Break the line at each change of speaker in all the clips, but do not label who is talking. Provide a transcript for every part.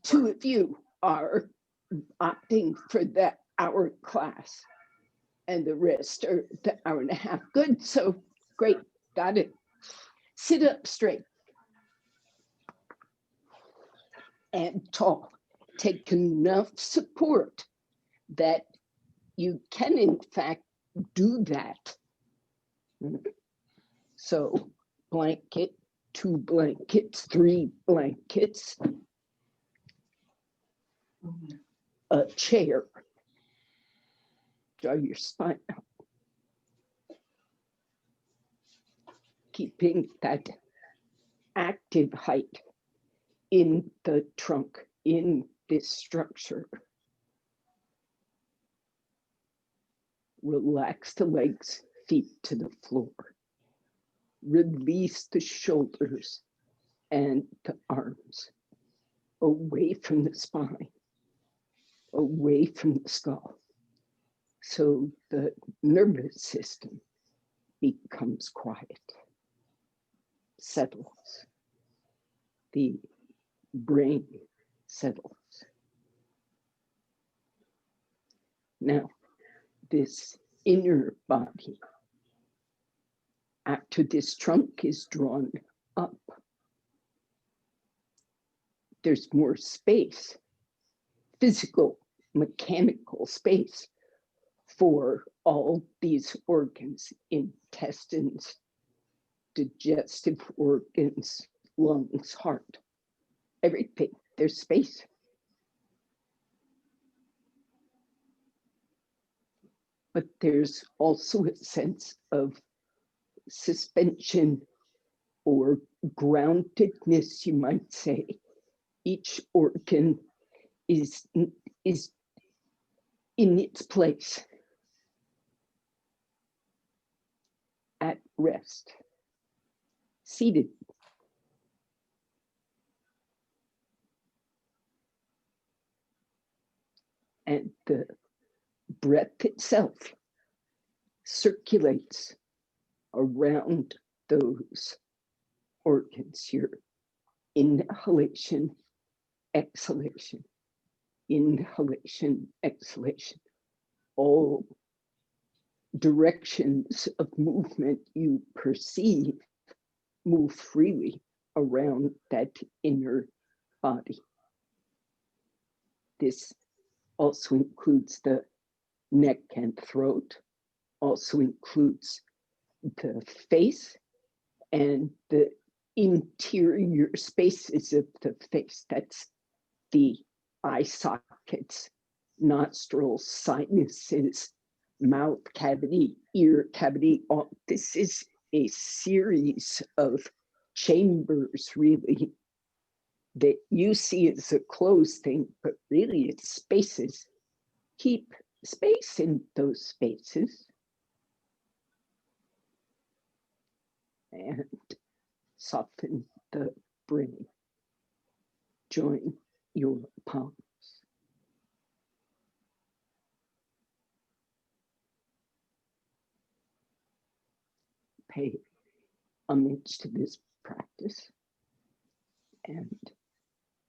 two of you are opting for that hour class, and the rest are the hour and a half. Good, so great, got it. Sit up straight and tall. Take enough support that you can, in fact, do that. So blanket, 2 blankets, 3 blankets, a chair. Draw your spine out. Keeping that active height in the trunk, in this structure. Relax the legs, feet to the floor. Release the shoulders and the arms away from the spine, away from the skull. So the nervous system becomes quiet, settles. The brain settles. Now, this inner body, after this trunk is drawn up, there's more space, physical, mechanical space for all these organs, intestines, digestive organs, lungs, heart, everything, there's space. But there's also a sense of suspension or groundedness, you might say. Each organ is in its place, at rest, seated. And the breath itself circulates around those organs here. Inhalation, exhalation, inhalation, exhalation. All directions of movement you perceive move freely around that inner body. This also includes the neck and throat, also includes the face and the interior spaces of the face. That's the eye sockets, nostrils, sinuses, mouth cavity, ear cavity. All this is a series of chambers, really, that you see as a closed thing, but really it's spaces. Keep space in those spaces. And soften the brain. Join your palms. Pay homage to this practice and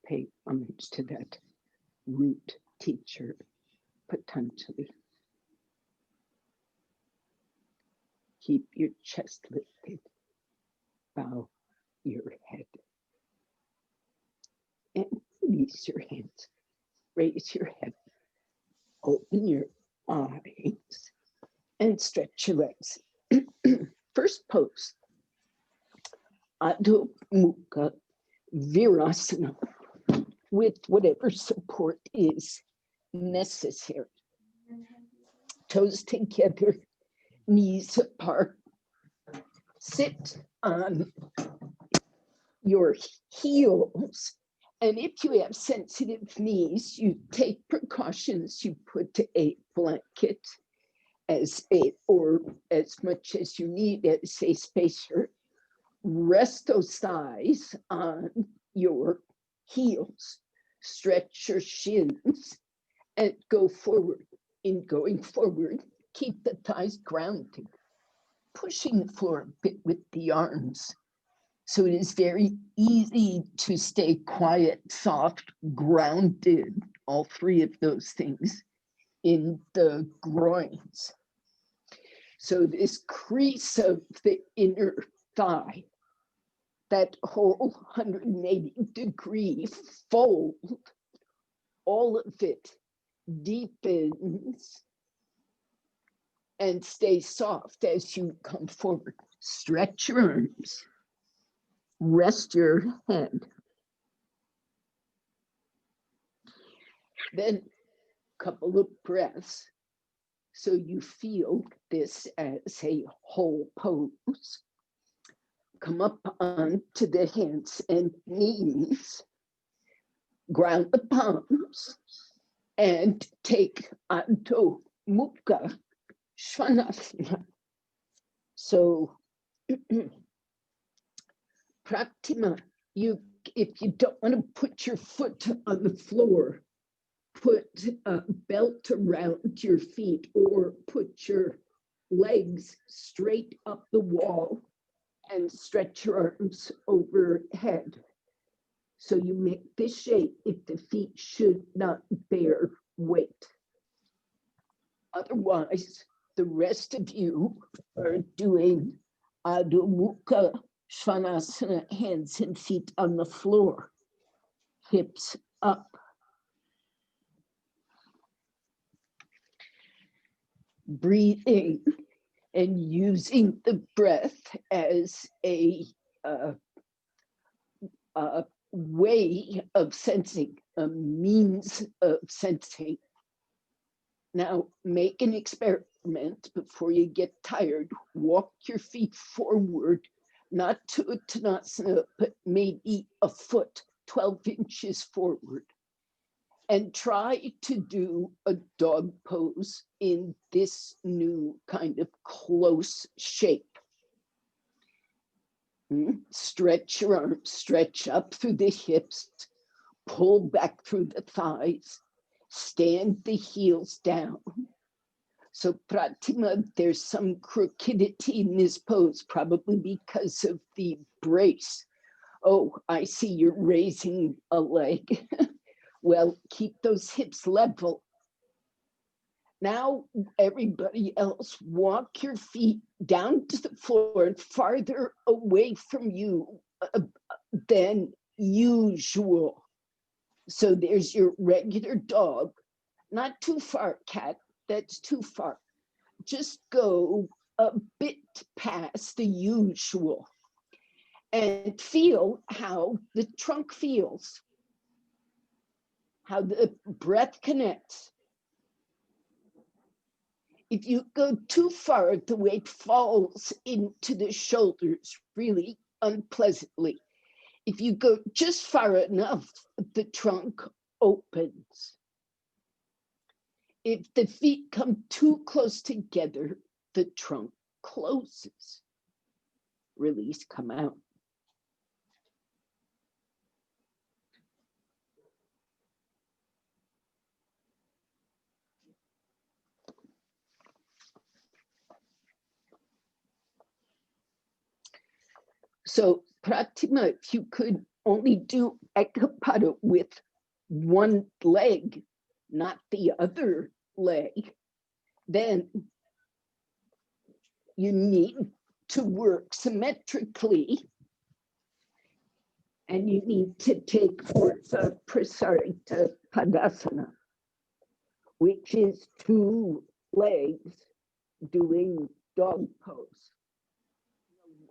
pay homage to that root teacher, Patanjali. Keep your chest lifted. Bow your head. And release your hands. Raise your head. Open your eyes and stretch your legs. First pose, Adho Mukha Virasana, with whatever support is necessary. Toes together, knees apart. Sit on your heels. And if you have sensitive knees, you take precautions. You put a blanket or as much as you need as a spacer. Rest those thighs on your heels. Stretch your shins and go forward. In going forward, keep the thighs grounded. Pushing the floor a bit with the arms So it is very easy to stay quiet, soft, grounded, all three of those things in the groins. So this crease of the inner thigh, that whole 180-degree fold, all of it deepens and stays soft as you come forward. Stretch your arms. Rest your head. Then a couple of breaths so you feel this as a whole pose. Come up onto the hands and knees. Ground the palms and take Adho Mukha Svanasana. So Pratima, if you don't want to put your foot on the floor, put a belt around your feet or put your legs straight up the wall and stretch your arms overhead. So you make this shape if the feet should not bear weight. Otherwise, the rest of you are doing Adho Mukha Svanasana, hands and feet on the floor, hips up. Breathing and using the breath as a way of sensing, a means of sensing. Now, make an experiment before you get tired. Walk your feet forward, not to Uttanasana, but maybe a foot, 12 inches forward. And try to do a dog pose in this new kind of close shape. Stretch your arms, stretch up through the hips, pull back through the thighs, stand the heels down. So Pratima, there's some crookedity in this pose, probably because of the brace. Oh, I see you're raising a leg. Well, keep those hips level. Now, everybody else, walk your feet down to the floor and farther away from you than usual. So there's your regular dog. Not too far, cat. That's too far. Just go a bit past the usual and feel how the trunk feels, how the breath connects. If you go too far, the weight falls into the shoulders really unpleasantly. If you go just far enough, the trunk opens. If the feet come too close together, the trunk closes. Release, come out. So Pratima, if you could only do Ekapada with one leg, not the other leg, then you need to work symmetrically and you need to take forth a Prasarita Padasana, which is two legs doing dog pose.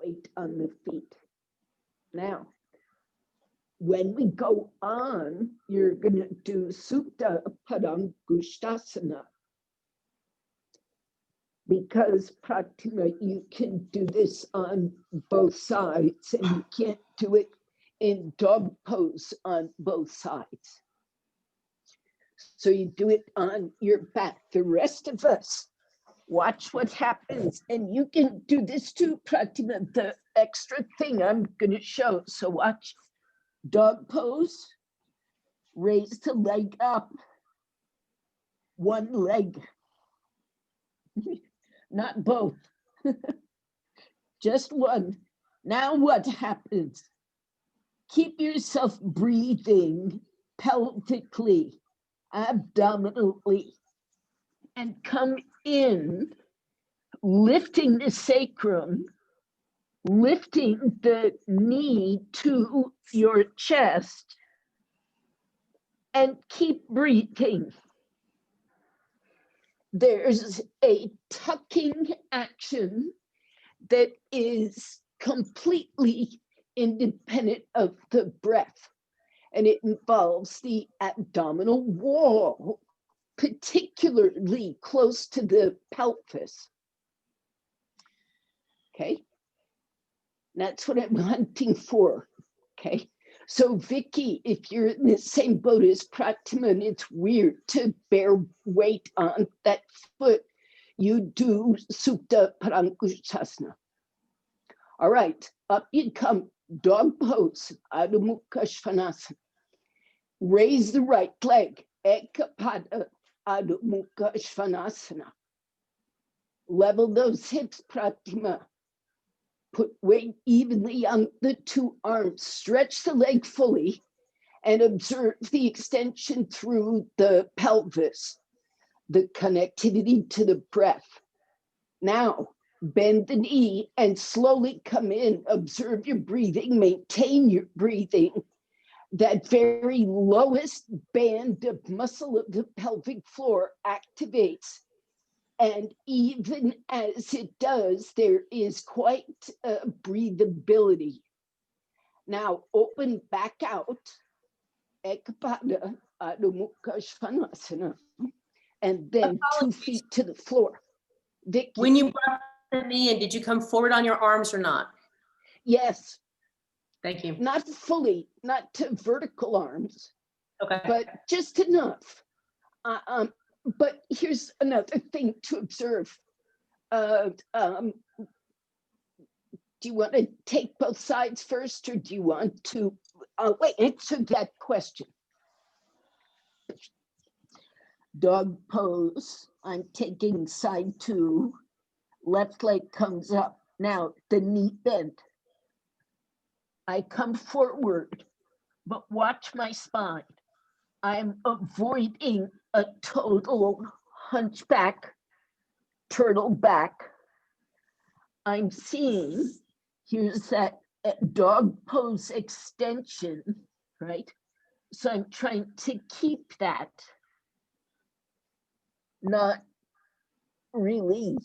Weight on the feet. Now, when we go on, you're going to do Supta Padangushtasana. Because Pratima, you can do this on both sides and you can't do it in dog pose on both sides. So you do it on your back. The rest of us, watch what happens. And you can do this too, Pratima, the extra thing I'm going to show. So watch. Dog pose. Raise the leg up. One leg. Not both. Just one. Now what happens? Keep yourself breathing pelvically, abdominally, and come in, lifting the sacrum, lifting the knee to your chest, and keep breathing. There's a tucking action that is completely independent of the breath, and it involves the abdominal wall, particularly close to the pelvis. Okay, that's what I'm hunting for. Okay, so Vicky, if you're in the same boat as Pratima and it's weird to bear weight on that foot, you do Supta Parankushasana. All right, up you come, dog pose, Adho Mukha Svanasana. Raise the right leg, Ekapada Adho Mukha Svanasana. Level those hips, Pratima. Put weight evenly on the two arms. Stretch the leg fully and observe the extension through the pelvis, the connectivity to the breath. Now, bend the knee and slowly come in. Observe your breathing, maintain your breathing. That very lowest band of muscle of the pelvic floor activates. And even as it does, there is quite a breathability. Now open back out, Ekapada Adho Mukha Svanasana, and then 2 feet to the floor. Vicky.
When you brought the knee in, did you come forward on your arms or not?
Yes.
Thank you.
Not fully, not to vertical arms,
Okay.
but just enough. But here's another thing to observe. Do you want to take both sides first, or do you want to wait, answer that question? Dog pose. I'm taking side 2. Left leg comes up. Now the knee bend. I come forward, but watch my spine. I'm avoiding a total hunchback, turtle back. I'm seeing, here's that dog pose extension, right? So I'm trying to keep that, not really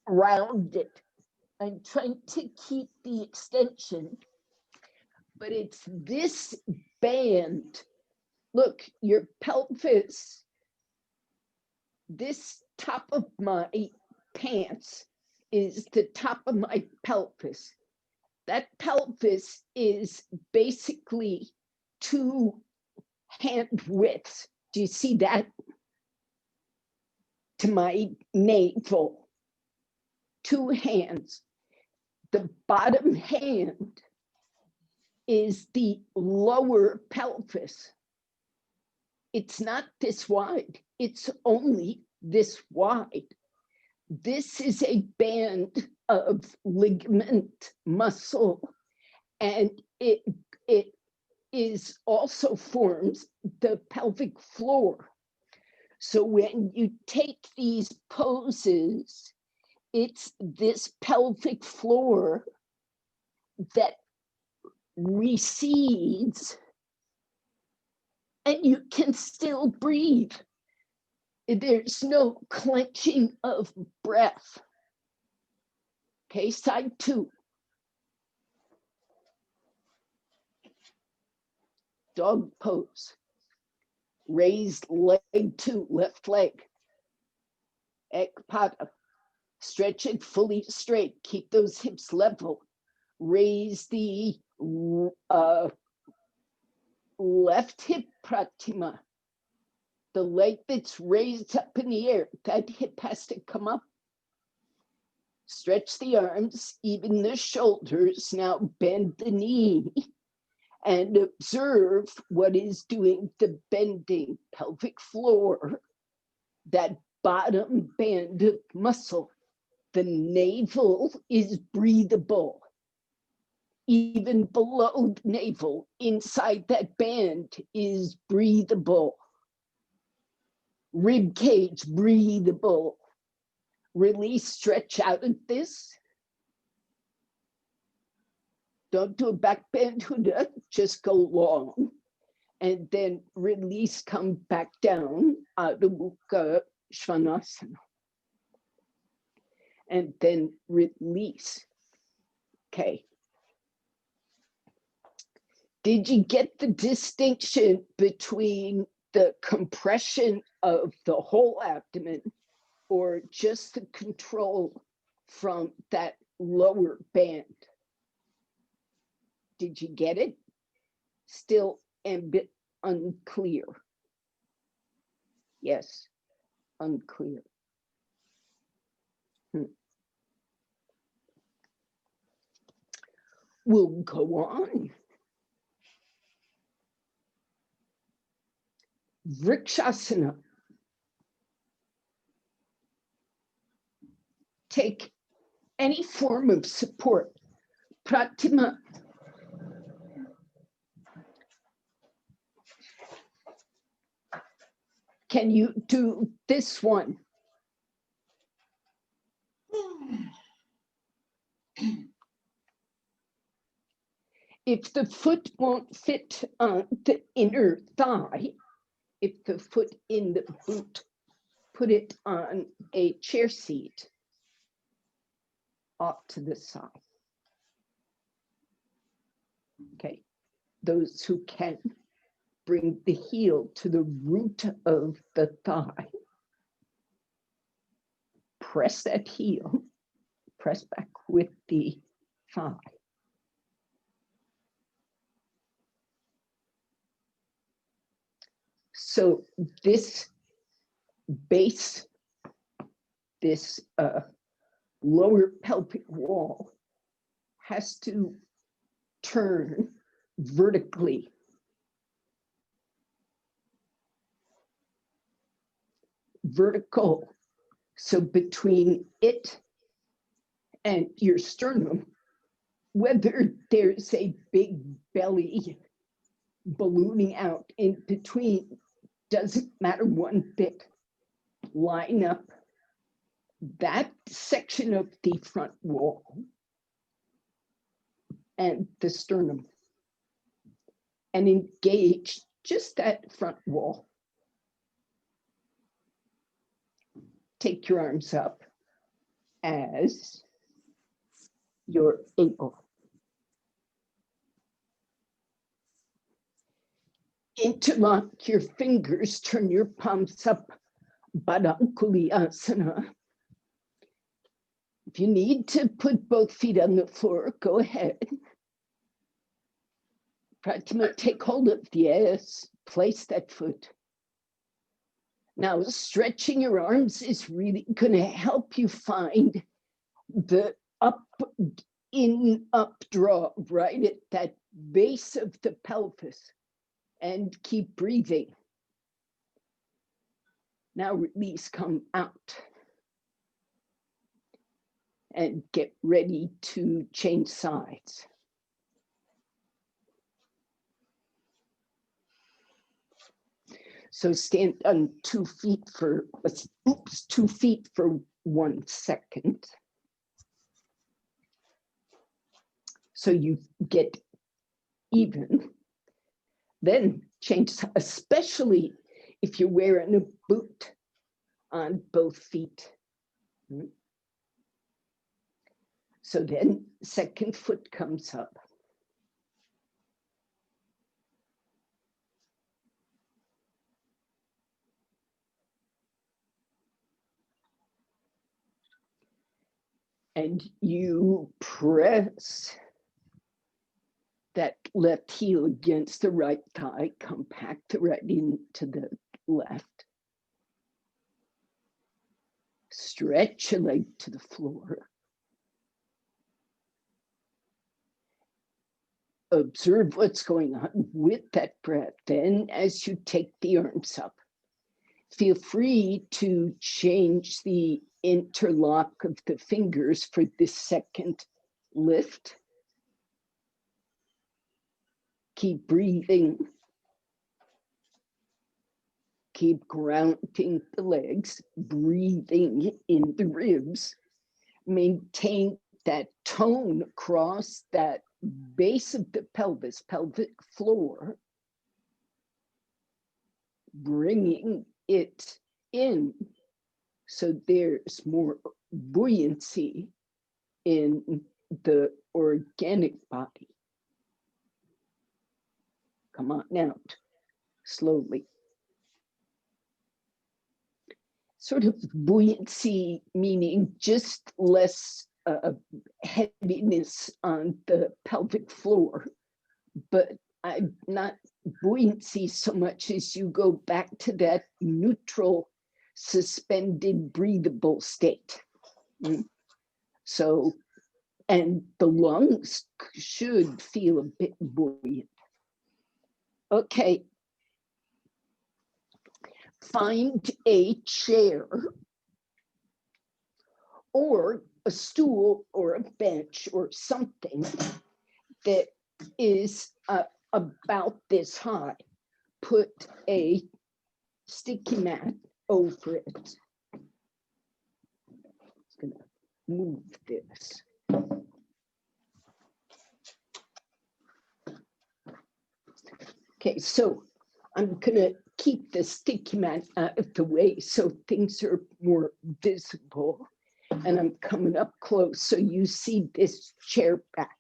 rounded. I'm trying to keep the extension, but it's this band. Look, your pelvis, this top of my pants is the top of my pelvis. That pelvis is basically 2 hand widths. Do you see that? To my navel, 2 hands. The bottom hand is the lower pelvis. It's not this wide, it's only this wide. This is a band of ligament muscle, and it is also forms the pelvic floor. So when you take these poses, it's this pelvic floor that recedes, and you can still breathe. There's no clenching of breath. Okay, side 2. Dog pose. Raised leg 2, left leg. Ekpada. Stretch it fully straight. Keep those hips level. Raise the left hip, Pratima. The leg that's raised up in the air, that hip has to come up. Stretch the arms, even the shoulders. Now bend the knee and observe what is doing the bending pelvic floor, that bottom band of muscle. The navel is breathable. even below the navel, inside that band is breathable. Rib cage, breathable. Release, stretch out of this. Don't do a back bend, just go long. And then release, come back down, Adho Mukha Svanasana. And then release. Okay. Did you get the distinction between the compression of the whole abdomen or just the control from that lower band? Did you get it? Still a bit unclear. Yes, unclear. We'll go on. Vrikshasana. Take any form of support. Pratima. Can you do this one? If the foot won't fit on the inner thigh, if the foot in the boot, put it on a chair seat off to the side. Okay, those who can, bring the heel to the root of the thigh. Press that heel, press back with the thigh. So this base, this lower pelvic wall has to turn vertically. Vertical. So between it and your sternum, whether there's a big belly ballooning out in between, doesn't matter one bit. Line up that section of the front wall and the sternum and engage just that front wall. Take your arms up as you're able. Interlock your fingers, turn your palms up, Badankuli Asana. If you need to put both feet on the floor, go ahead. Pratima, take hold of, yes, place that foot. Now, stretching your arms is really going to help you find the up draw, right at that base of the pelvis, and keep breathing. Now release, come out. And get ready to change sides. So stand on 2 feet for, 2 feet for 1 second. So you get even. Then change, especially if you're wearing a boot on both feet. So then second foot comes up. And you press that left heel against the right thigh, compact the right into the left. Stretch your leg to the floor. Observe what's going on with that breath. Then as you take the arms up, feel free to change the interlock of the fingers for this second lift. Keep breathing. Keep grounding the legs, breathing in the ribs. Maintain that tone across that base of the pelvis, pelvic floor, bringing it in so there's more buoyancy in the organic body. Come on out, slowly. Sort of buoyancy, meaning just less heaviness on the pelvic floor, but not buoyancy so much as you go back to that neutral, suspended, breathable state. So, and the lungs should feel a bit buoyant. Okay. Find a chair or a stool or a bench or something that is about this high. Put a sticky mat over it. It's going to move this. Okay, so I'm going to keep the sticky mat out of the way so things are more visible. And I'm coming up close so you see this chair back.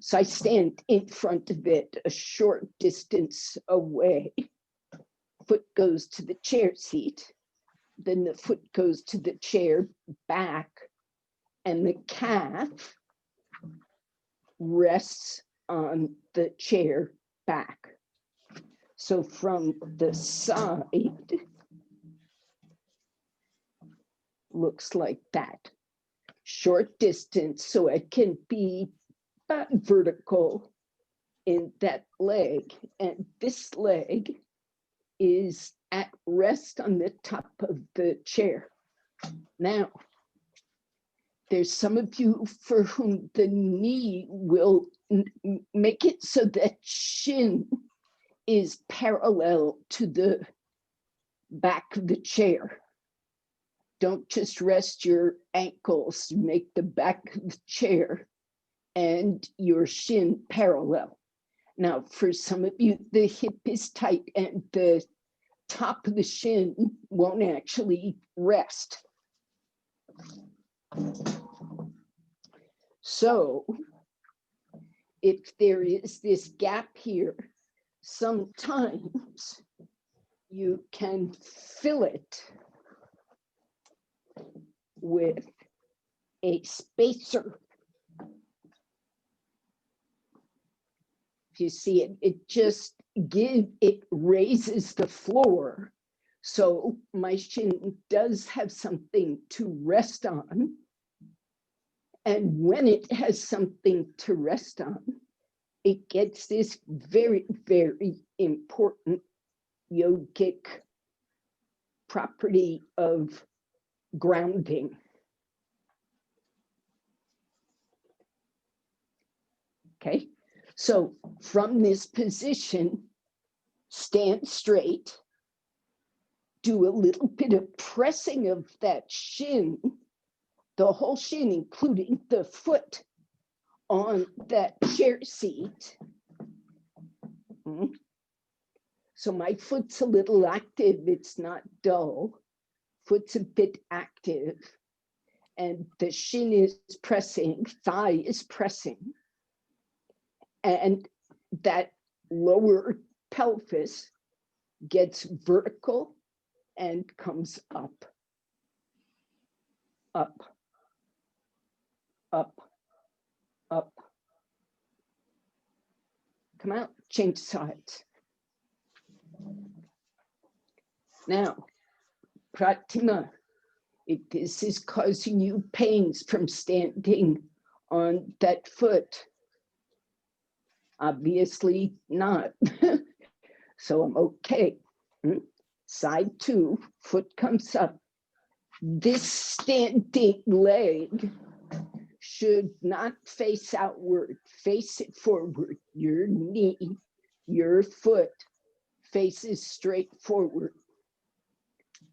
So I stand in front of it a short distance away. Foot goes to the chair seat. Then the foot goes to the chair back. And the calf rests on the chair back. So from the side, looks like that. Short distance, so it can be about vertical in that leg. And this leg is at rest on the top of the chair. Now, there's some of you for whom the knee will make it so that shin is parallel to the back of the chair. Don't just rest your ankles, make the back of the chair and your shin parallel. Now, for some of you, the hip is tight and the top of the shin won't actually rest. So, if there is this gap here, sometimes you can fill it with a spacer. If you see it, it raises the floor. So my shin does have something to rest on. And when it has something to rest on, it gets this very, very important yogic property of grounding. Okay, so from this position, stand straight, do a little bit of pressing of that shin, the whole shin, including the foot on that chair seat. So my foot's a little active, it's not dull. Foot's a bit active. And the shin is pressing, thigh is pressing. And that lower pelvis gets vertical and comes up, up, up, up. Come out, change sides. Now, Pratima, if this is causing you pains from standing on that foot, obviously not. So I'm okay. Side 2, foot comes up. This standing leg should not face outward, face it forward. Your knee, your foot faces straight forward.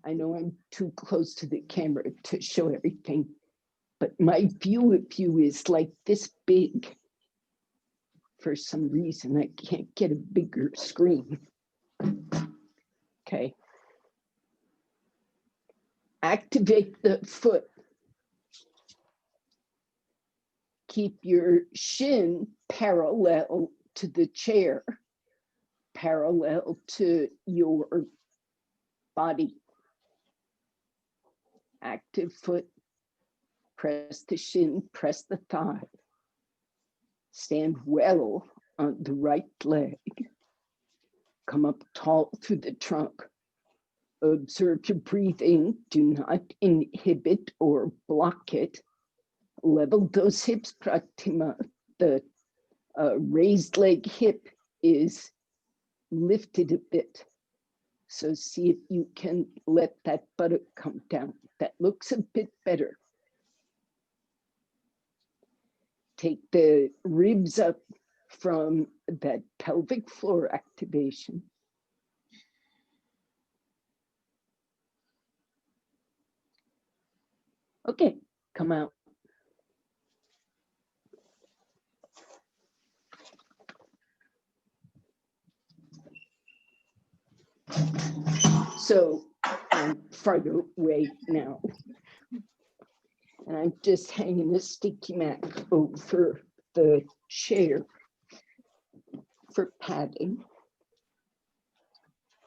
I know I'm too close to the camera to show everything, but my view of you is like this big. For some reason, I can't get a bigger screen. Okay. Activate the foot. Keep your shin parallel to the chair, parallel to your body. Active foot, press the shin, press the thigh. Stand well on the right leg. Come up tall through the trunk. Observe your breathing. Do not inhibit or block it. Level those hips, Pratima. The raised leg hip is lifted a bit. So see if you can let that buttock come down. That looks a bit better. Take the ribs up from that pelvic floor activation. Okay, come out. So I'm farther away now. And I'm just hanging a sticky mat over the chair for padding.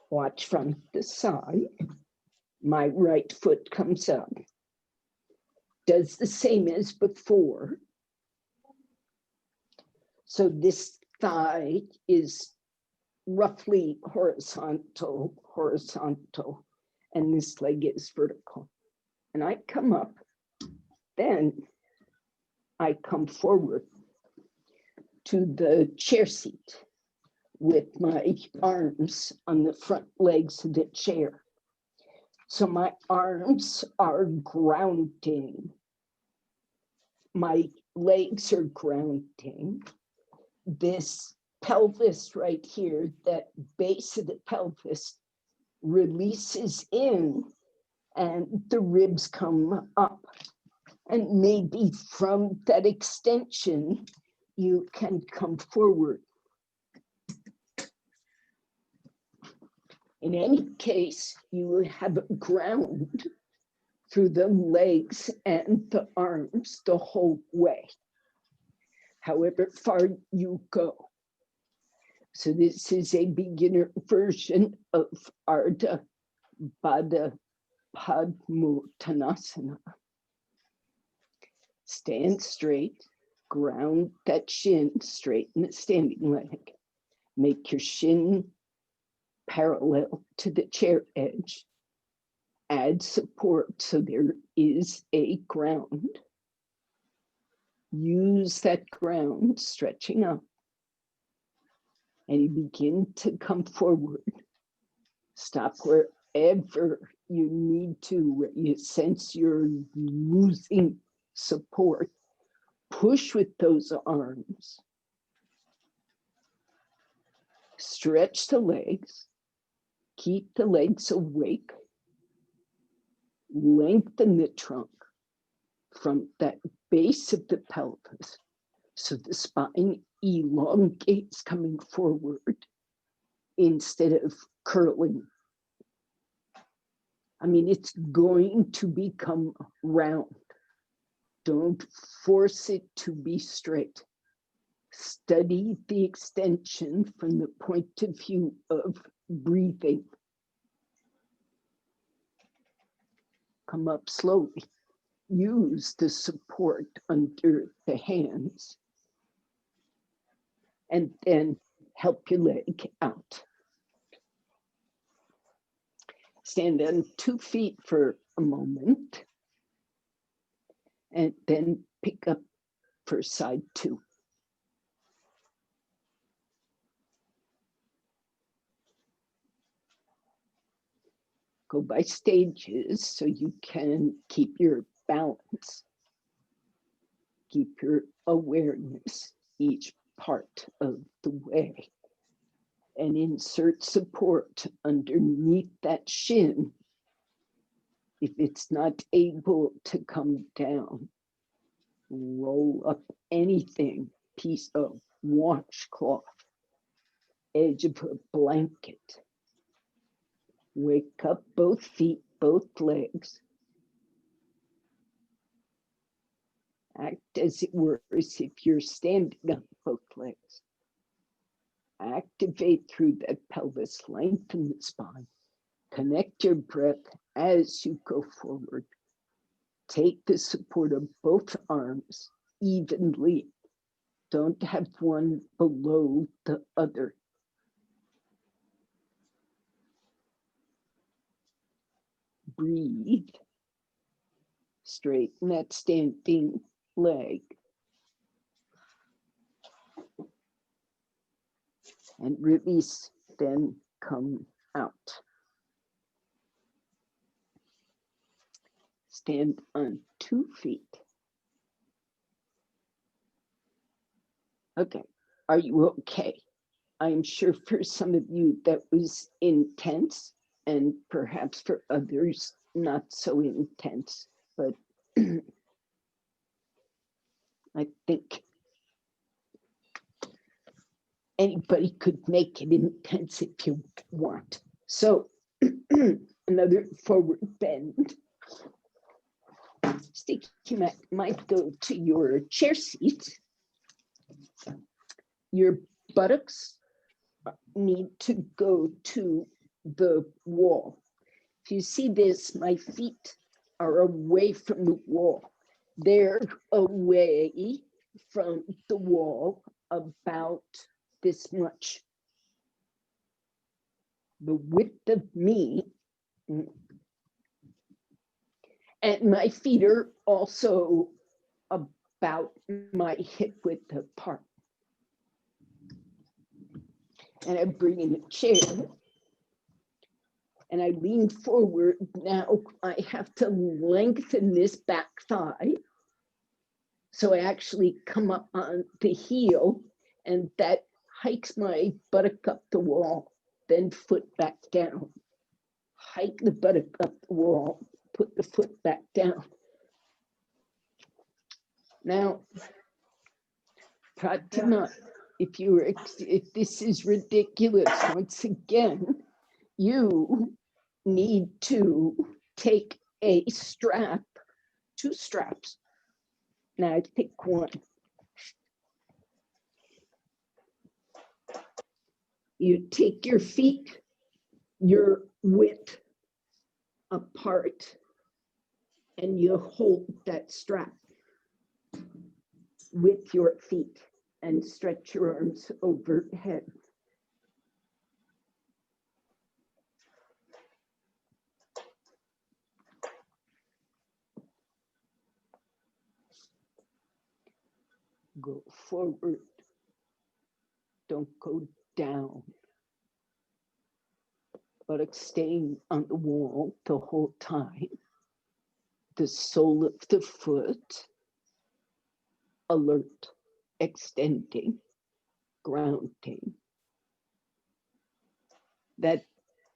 Watch from the side. My right foot comes up. Does the same as before. So this thigh is roughly horizontal, and this leg is vertical. And I come up, then I come forward to the chair seat with my arms on the front legs of the chair. So my arms are grounding. My legs are grounding. This pelvis right here, that base of the pelvis releases in and the ribs come up. And maybe from that extension, you can come forward. In any case, you have a ground through the legs and the arms the whole way, however far you go. So this is a beginner version of Ardha Baddha Padmuttanasana. Stand straight, ground that shin, straighten the standing leg. Make your shin parallel to the chair edge. Add support so there is a ground. Use that ground, stretching up. And you begin to come forward. Stop wherever you need to, where you sense you're losing support. Push with those arms. Stretch the legs. Keep the legs awake. Lengthen the trunk from that base of the pelvis so the spine elongates coming forward instead of curling. I mean, it's going to become round. Don't force it to be straight. Study the extension from the point of view of breathing. Come up slowly. Use the support under the hands. And then help your leg out. Stand on 2 feet for a moment. And then pick up for side 2. Go by stages so you can keep your balance. keep your awareness each part of the way. And insert support underneath that shin if it's not able to come down. Roll up anything, piece of washcloth, edge of a blanket. Wake up both feet, both legs. Act as it were as if you're standing on both legs. Activate through that pelvis, lengthen the spine. Connect your breath as you go forward. Take the support of both arms evenly. Don't have one below the other. Breathe. Straighten that standing leg. And release, then come out. Stand on 2 feet. Okay, are you okay? I'm sure for some of you that was intense, and perhaps for others not so intense, but I think anybody could make it intense if you want. So another forward bend. Sticky might go to your chair seat. Your buttocks need to go to the wall. If you see this, my feet are away from the wall. They're away from the wall about this much. The width of me. And my feet are also about my hip width apart. And I bring in a chair and I lean forward. Now I have to lengthen this back thigh. So I actually come up on the heel, and that hikes my buttock up the wall, then foot back down. Hike the buttock up the wall, put the foot back down. Now, Pratima, if this is ridiculous, once again, you need to take a strap, 2 straps. Now I pick one. You take your feet, your width apart, and you hold that strap with your feet and stretch your arms overhead. Go forward. Don't go down. But staying on the wall the whole time. The sole of the foot, alert, extending, grounding. That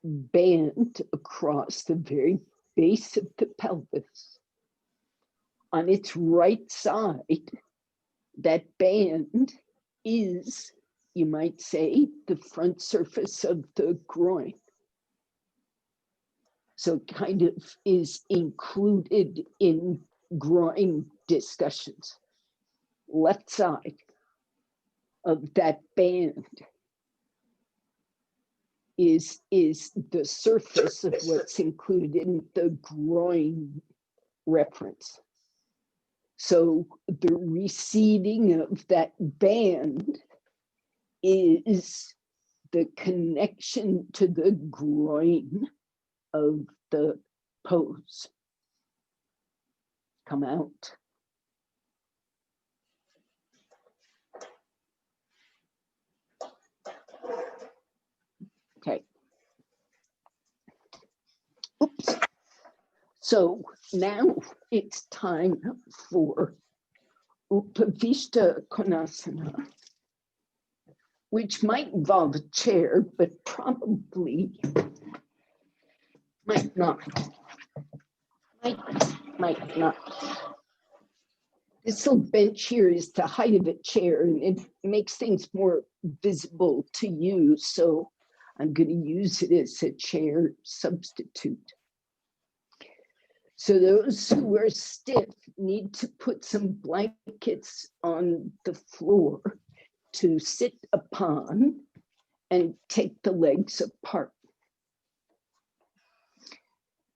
band across the very base of the pelvis. On its right side, that band is, you might say, the front surface of the groin. So it kind of is included in groin discussions. Left side of that band is the surface of what's included in the groin reference. So the receding of that band is the connection to the groin of the pose. Come out. Okay. Oops. So now it's time for Upavishta Konasana, which might involve a chair, but probably might not. Might not. This little bench here is the height of a chair, and it makes things more visible to you. So I'm going to use it as a chair substitute. So those who are stiff need to put some blankets on the floor to sit upon and take the legs apart.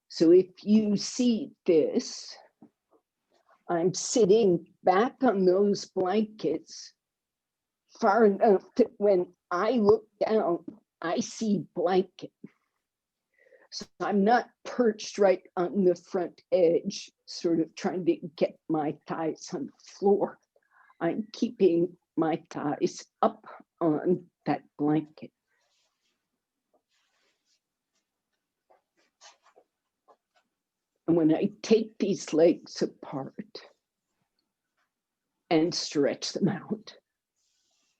So if you see this, I'm sitting back on those blankets far enough that when I look down, I see blanket. So I'm not perched right on the front edge, sort of trying to get my thighs on the floor. I'm keeping my thighs up on that blanket. And when I take these legs apart and stretch them out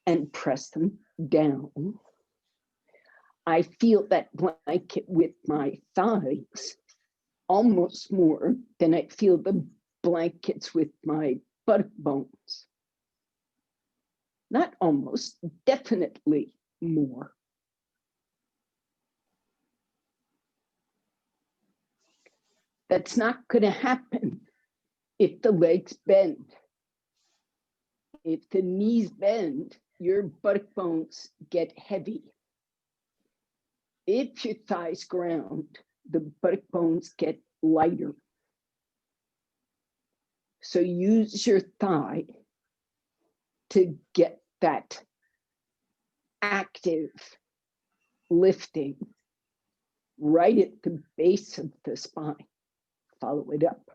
and press them down, I feel that blanket with my thighs almost more than I feel the blankets with my buttock bones. Not almost, definitely more. That's not going to happen if the legs bend. If the knees bend, your buttock bones get heavy. If your thighs ground, the buttock bones get lighter. So use your thigh to get that active lifting right at the base of the spine. Follow it up.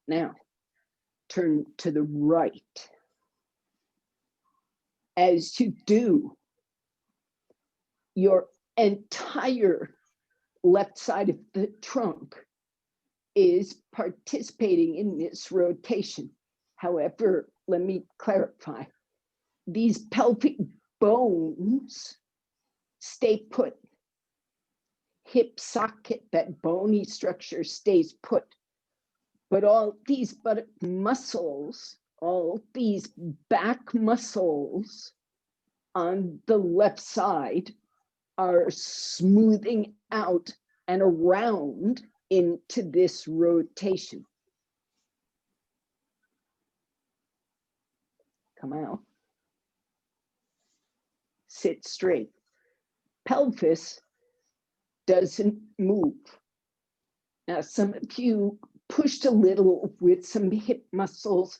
Now, turn to the right. As you do, your entire left side of the trunk is participating in this rotation. However, let me clarify. These pelvic bones stay put. Hip socket, that bony structure stays put. But all these buttock muscles, all these back muscles on the left side are smoothing out and around into this rotation. Come out. Sit straight. Pelvis doesn't move. Now, some of you pushed a little with some hip muscles,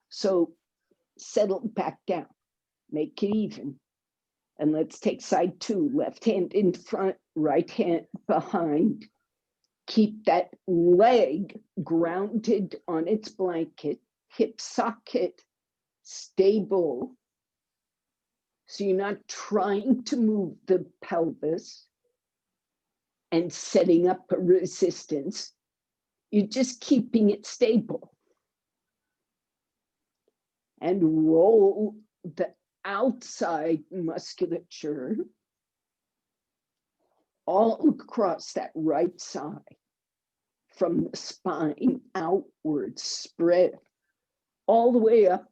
so settle back down, make it even. And let's take side two, left hand in front, right hand behind. Keep that leg grounded on its blanket, hip socket stable. So you're not trying to move the pelvis and setting up a resistance. You're just keeping it stable. And roll the outside musculature all across that right side, from the spine outwards, spread all the way up.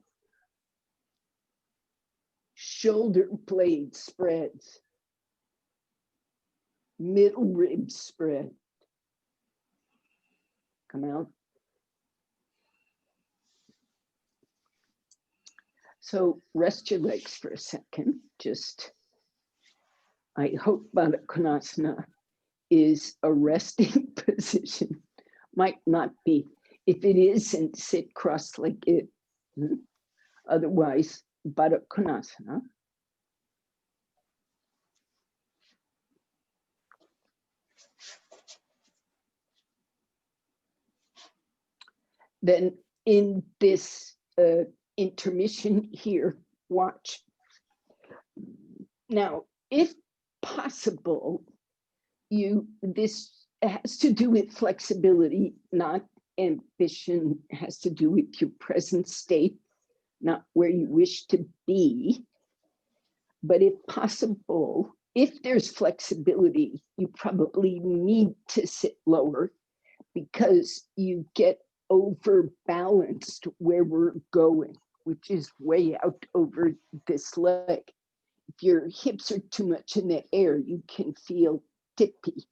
Shoulder blade spreads. Middle ribs spread. Come out. So rest your legs for a second. Just, I hope Baddha Konasana is a resting position. Might not be. If it isn't, sit cross-legged. Otherwise, Baddha Konasana. Then in this intermission here, watch. Now, if possible, this has to do with flexibility, not ambition, has to do with your present state. not where you wish to be. But if possible, if there's flexibility, you probably need to sit lower because you get overbalanced where we're going, which is way out over this leg. If your hips are too much in the air, you can feel tippy.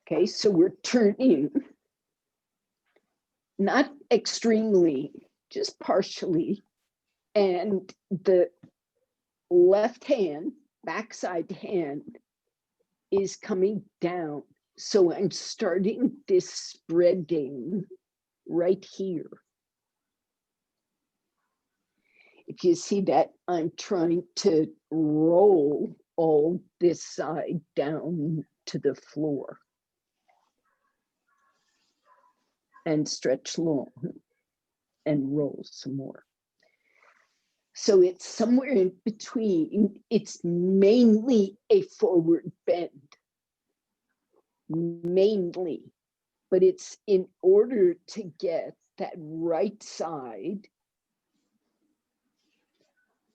Okay, so we're turning, not extremely, just partially, and the left hand, backside hand, is coming down. So I'm starting this spreading right here. If you see that, I'm trying to roll all this side down to the floor and stretch long and roll some more. So it's somewhere in between. It's mainly a forward bend, mainly, but it's in order to get that right side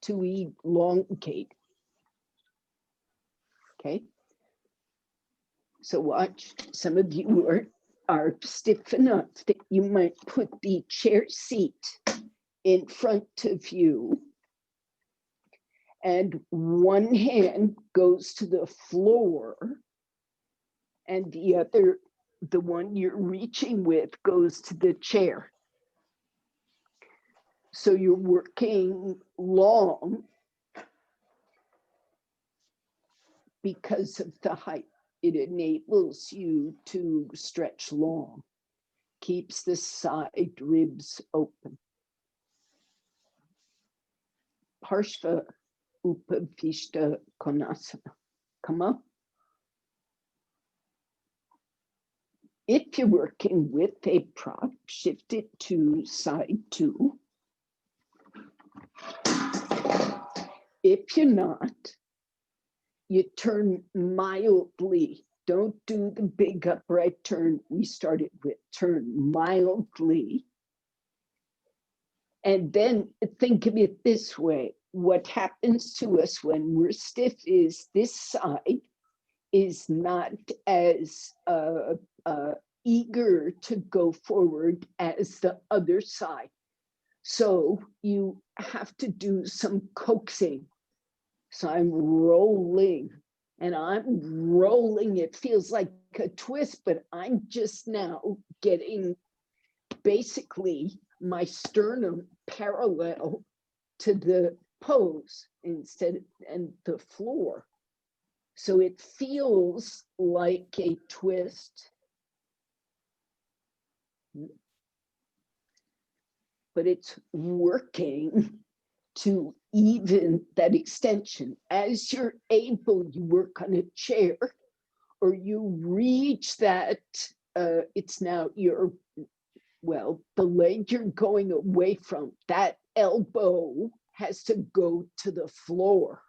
to elongate. Okay. So watch, some of you are stiff enough that you might put the chair seat in front of you, and one hand goes to the floor and the other, the one you're reaching with, goes to the chair. So you're working long because of the height. It enables you to stretch long, keeps the side ribs open. Parshva Upavishta Konasana. Come up. If you're working with a prop, shift it to side 2. If you're not, you turn mildly. Don't do the big upright turn we started with. Turn mildly. And then think of it this way. What happens to us when we're stiff is this side is not as eager to go forward as the other side. So you have to do some coaxing. So I'm rolling and I'm rolling. It feels like a twist, but I'm just now getting basically my sternum parallel to the pose instead and the floor. So it feels like a twist, but it's working to even that extension. As you're able, you work on a chair or you reach that, it's now your, well, the leg you're going away from, that elbow has to go to the floor.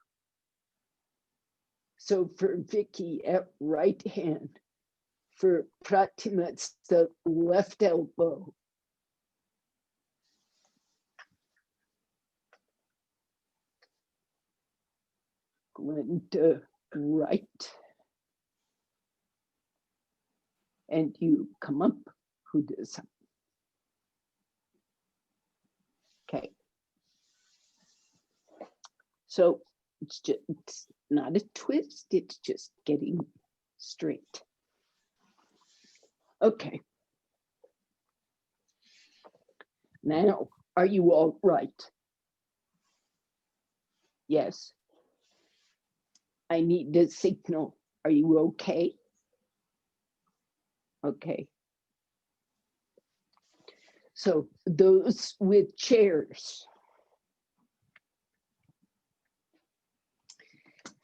So for Vicky, at right hand. For Pratima, it's the left elbow. Glenda, right. And you come up, who does that? Okay. So it's not a twist, it's just getting straight. Okay. Now, are you all right? Yes. I need a signal. Are you okay? Okay. So those with chairs,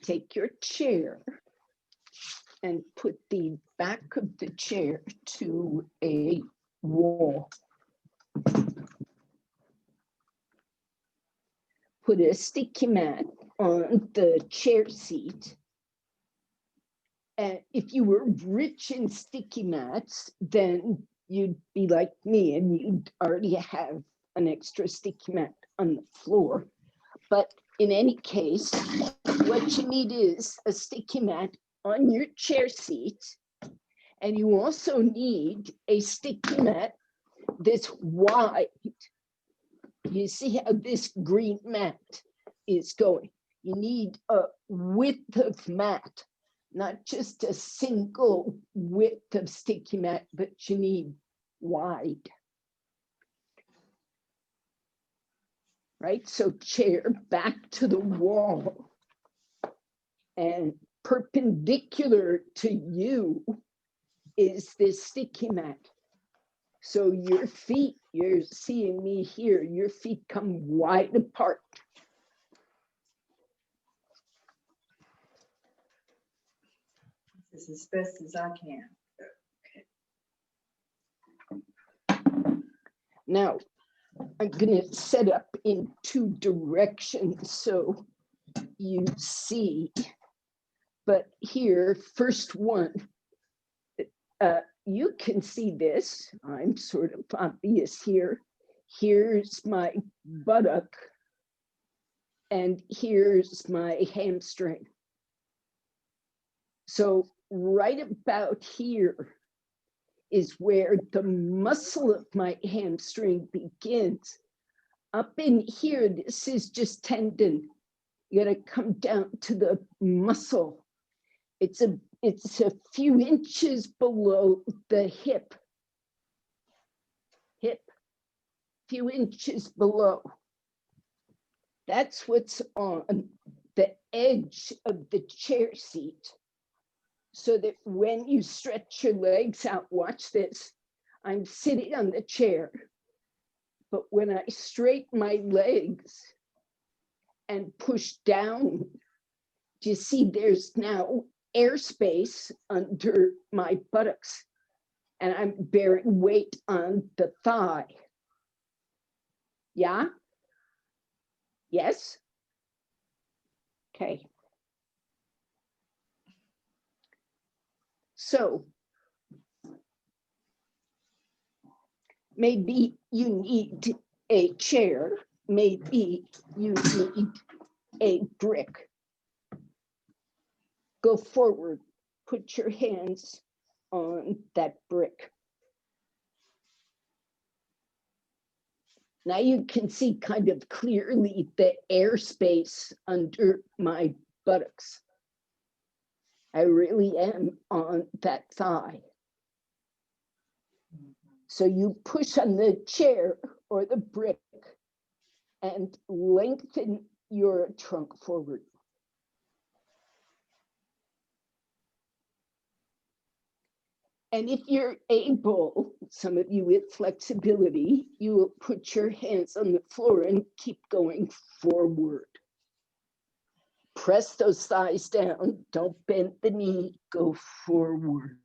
take your chair and put the back of the chair to a wall. Put a sticky mat on the chair seat. And if you were rich in sticky mats, then you'd be like me and you'd already have an extra sticky mat on the floor. But in any case, what you need is a sticky mat on your chair seat. And you also need a sticky mat that's wide. You see how this green mat is going. You need a width of mat, not just a single width of sticky mat, but you need wide. Right? So chair back to the wall and perpendicular to you is this sticky mat. So your feet, you're seeing me here, your feet come wide apart.
This is as best as I can.
Now, I'm going to set up in two directions so you see. But here, first one, you can see this. I'm sort of obvious here. Here's my buttock, and here's my hamstring. So right about here is where the muscle of my hamstring begins. Up in here, this is just tendon. You gotta come down to the muscle. It's a few inches below the hip. Few inches below. That's what's on the edge of the chair seat. So that when you stretch your legs out, watch this. I'm sitting on the chair, but when I straighten my legs and push down, do you see there's now airspace under my buttocks, and I'm bearing weight on the thigh. Yeah? Yes? Okay. So maybe you need a chair, maybe you need a brick. Go forward, put your hands on that brick. Now you can see kind of clearly the airspace under my buttocks. I really am on that thigh. So you push on the chair or the brick and lengthen your trunk forward. And if you're able, some of you with flexibility, you will put your hands on the floor and keep going forward. Press those thighs down, don't bend the knee, go forward.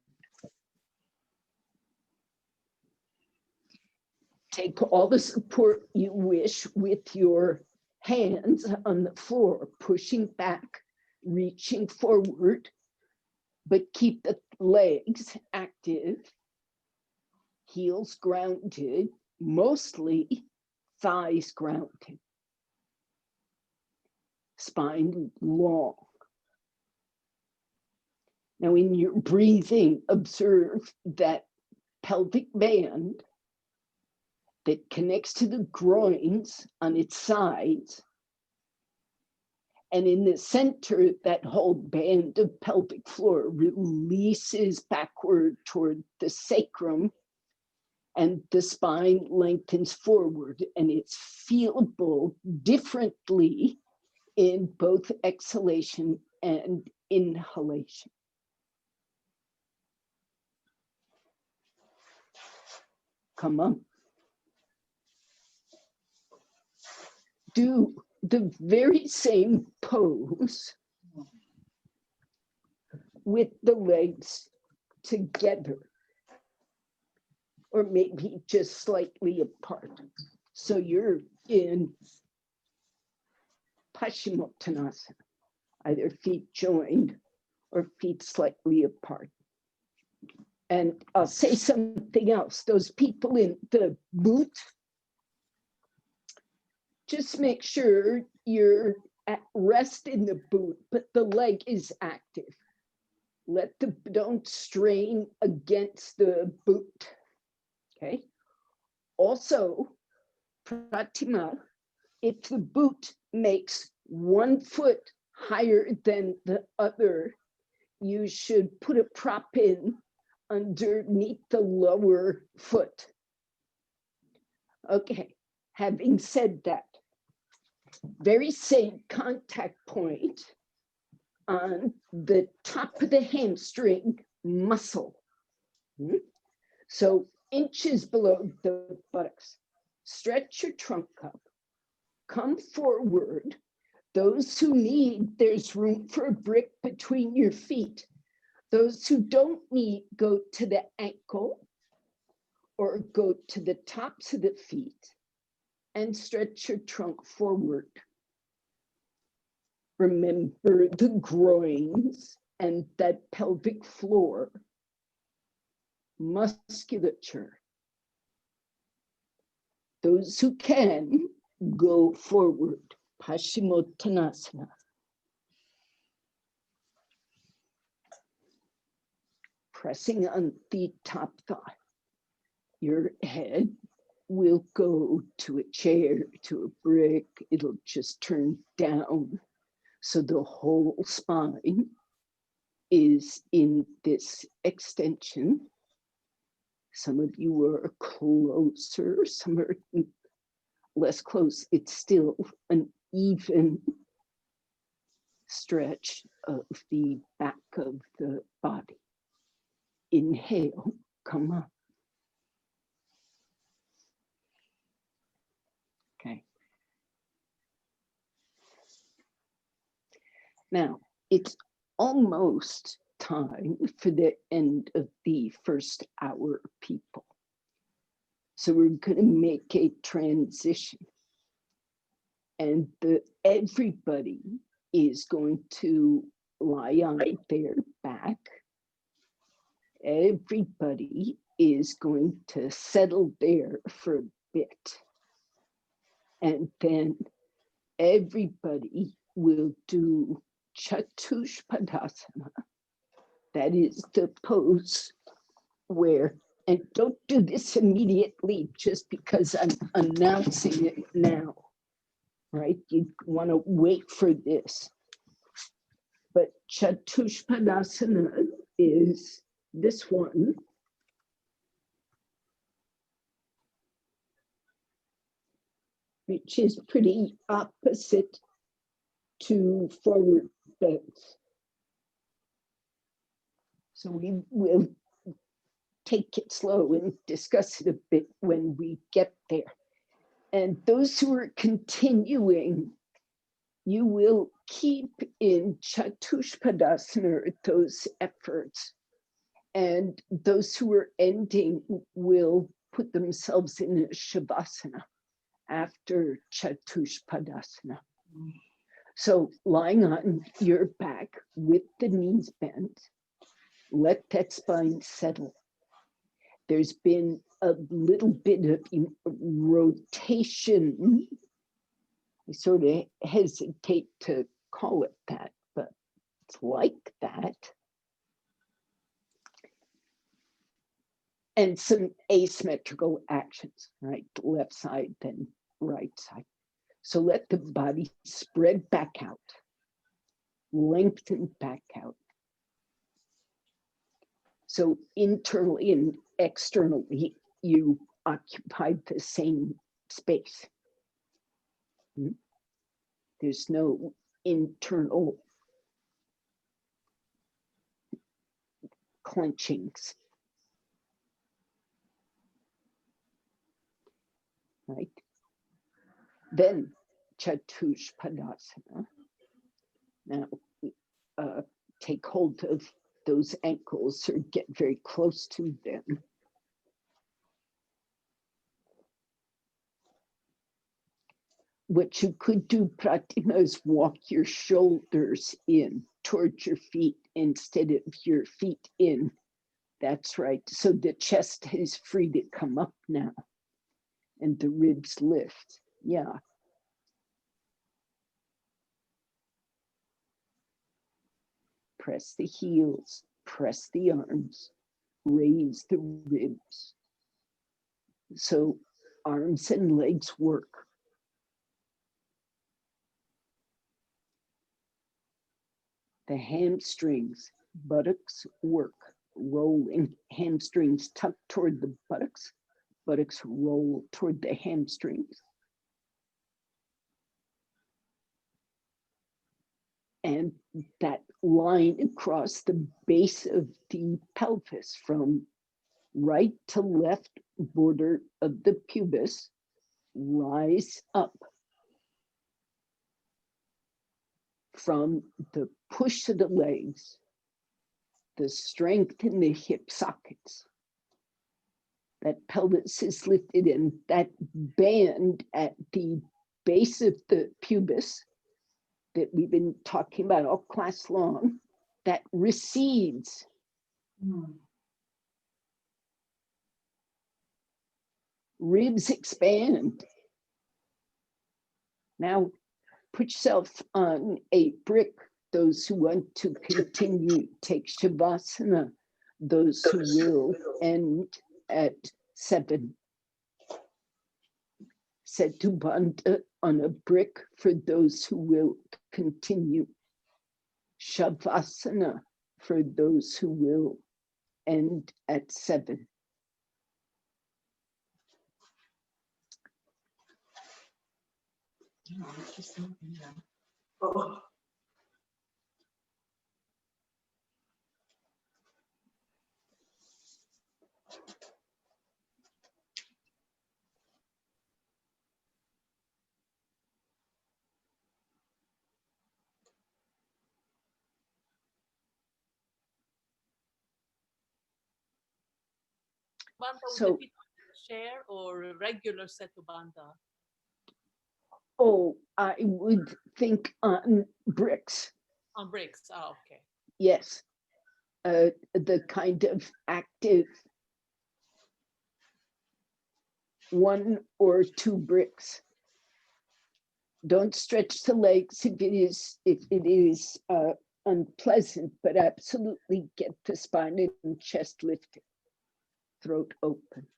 Take all the support you wish with your hands on the floor, pushing back, reaching forward, but keep the legs active, heels grounded, mostly thighs grounded, spine long. Now in your breathing, observe that pelvic band that connects to the groins on its sides. And in the center, that whole band of pelvic floor releases backward toward the sacrum, and the spine lengthens forward, and it's feelable differently in both exhalation and inhalation. Come on. Do the very same pose with the legs together, or maybe just slightly apart. So you're in Paschimottanasana, either feet joined or feet slightly apart. And I'll say something else. Those people in the boot, just make sure you're at rest in the boot, but the leg is active. Don't strain against the boot, okay? Also, pratima, if the boot makes one foot higher than the other, you should put a prop in underneath the lower foot. Okay, having said that, very same contact point on the top of the hamstring muscle. So inches below the buttocks. Stretch your trunk up, come forward. Those who need, there's room for a brick between your feet. Those who don't need, go to the ankle or go to the tops of the feet and stretch your trunk forward. Remember the groins and that pelvic floor musculature. Those who can, go forward. Paschimottanasana. Pressing on the top thigh. Your head will go to a chair, to a brick. It'll just turn down. So the whole spine is in this extension. Some of you are closer, some are less close. It's still an even stretch of the back of the body. Inhale, come up. Okay. Now, it's almost time for the end of the first hour, people. So we're going to make a transition. And everybody is going to lie on their back. Everybody is going to settle there for a bit. And then everybody will do Chatucha Padasana. That is the pose where, and don't do this immediately just because I'm announcing it now, right? You want to wait for this. But Chatucha Padasana is this one. Which is pretty opposite to forward bends. So we will take it slow and discuss it a bit when we get there. And those who are continuing, you will keep in Chatucha Padasana those efforts. And those who are ending will put themselves in a Shavasana after Chatucha Padasana. So lying on your back with the knees bent, let that spine settle. There's been a little bit of rotation. I sort of hesitate to call it that, but it's like that. And some asymmetrical actions, right? Left side, then right side. So let the body spread back out, lengthen back out. So internally and externally, you occupy the same space. There's no internal clenchings. Right? Then Chatucha Padasana. Now, take hold of those ankles or get very close to them. What you could do, Pratima, is walk your shoulders in towards your feet instead of your feet in. That's right. So the chest is free to come up now and the ribs lift. Yeah. press the heels, press the arms, raise the ribs. So arms and legs work. The hamstrings, buttocks work, rolling, hamstrings tucked toward the buttocks, buttocks roll toward the hamstrings. And that line across the base of the pelvis from right to left border of the pubis, rise up from the push of the legs, the strength in the hip sockets. That pelvis is lifted in, that band at the base of the pubis that we've been talking about all class long, that recedes. Ribs expand. Now put yourself on a brick. Those who want to continue, take Shavasana. Those who will end at 7. Setu Bandha on a brick for those who will continue. Shavasana for those who will end at 7.
Oh.
Bandha with
So-
the feet on the chair or a regular Setu Bandha?
Oh, I would think on bricks.
On bricks. Oh, okay.
Yes. The kind of active 1 or 2 bricks. Don't stretch the legs if it is unpleasant, but absolutely get the spine and chest lifted, throat open.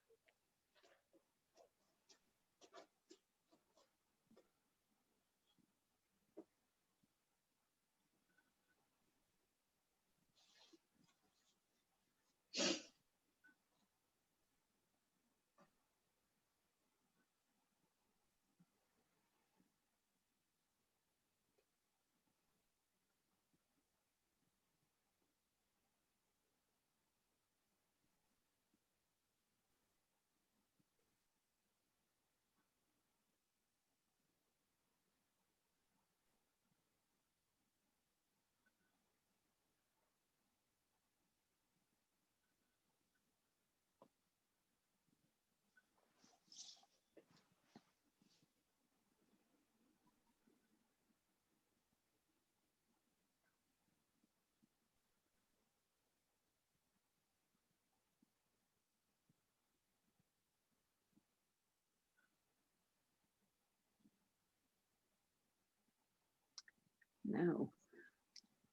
Now,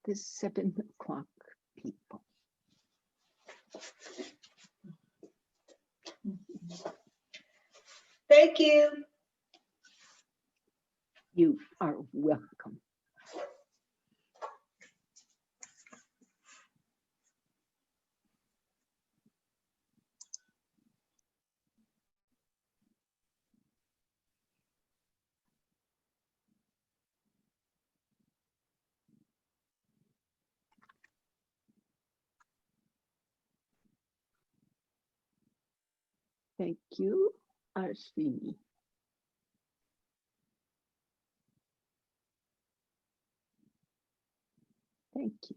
the 7 o'clock people.
Thank you.
You are welcome. Thank you, Ashvini. Thank you.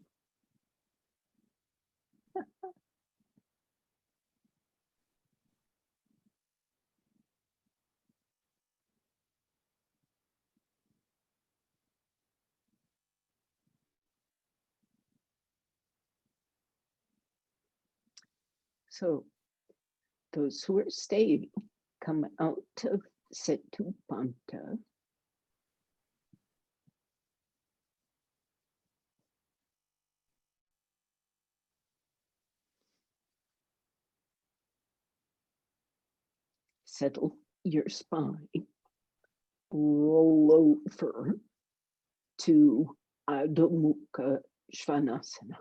So those who are staying, come out of Setu Bandha. Settle your spine. Roll over to Adho Mukha Svanasana.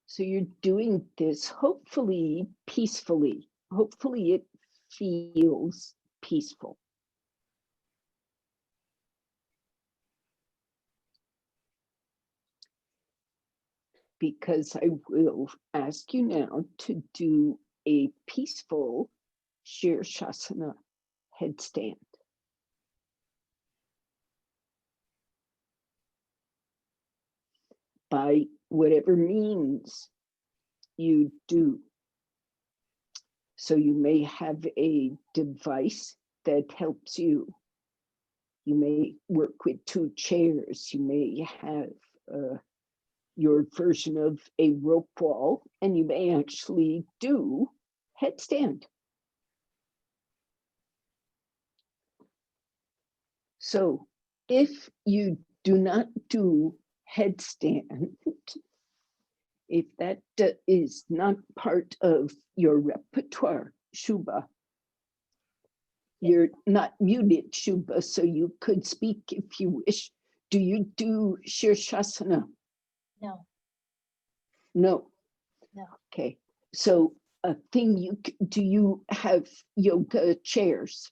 So you're doing this hopefully peacefully. Hopefully it feels peaceful. Because I will ask you now to do a peaceful Shirshasana headstand. By whatever means you do. So you may have a device that helps you. You may work with two chairs. You may have your version of a rope wall, and you may actually do headstand. So if you do not do headstand, if that is not part of your repertoire, Shubha, you're not muted, Shubha, so you could speak if you wish. Do you do Shirshasana?
No.
No.
No.
Okay. So a thing do you have yoga chairs?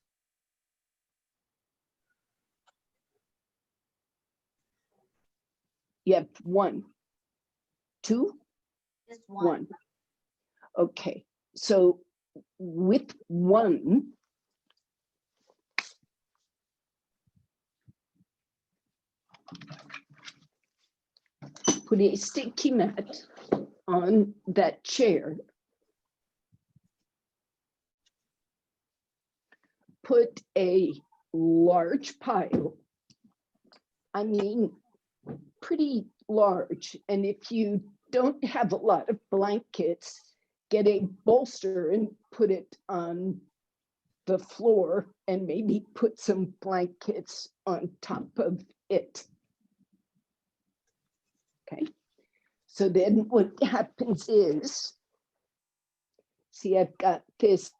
You have one, two,
Just one.
one. Okay. So with one, put a sticky mat on that chair. Put a large pile, I mean, pretty large. And if you don't have a lot of blankets, get a bolster and put it on the floor and maybe put some blankets on top of it. Okay. So then what happens is, see, I've got this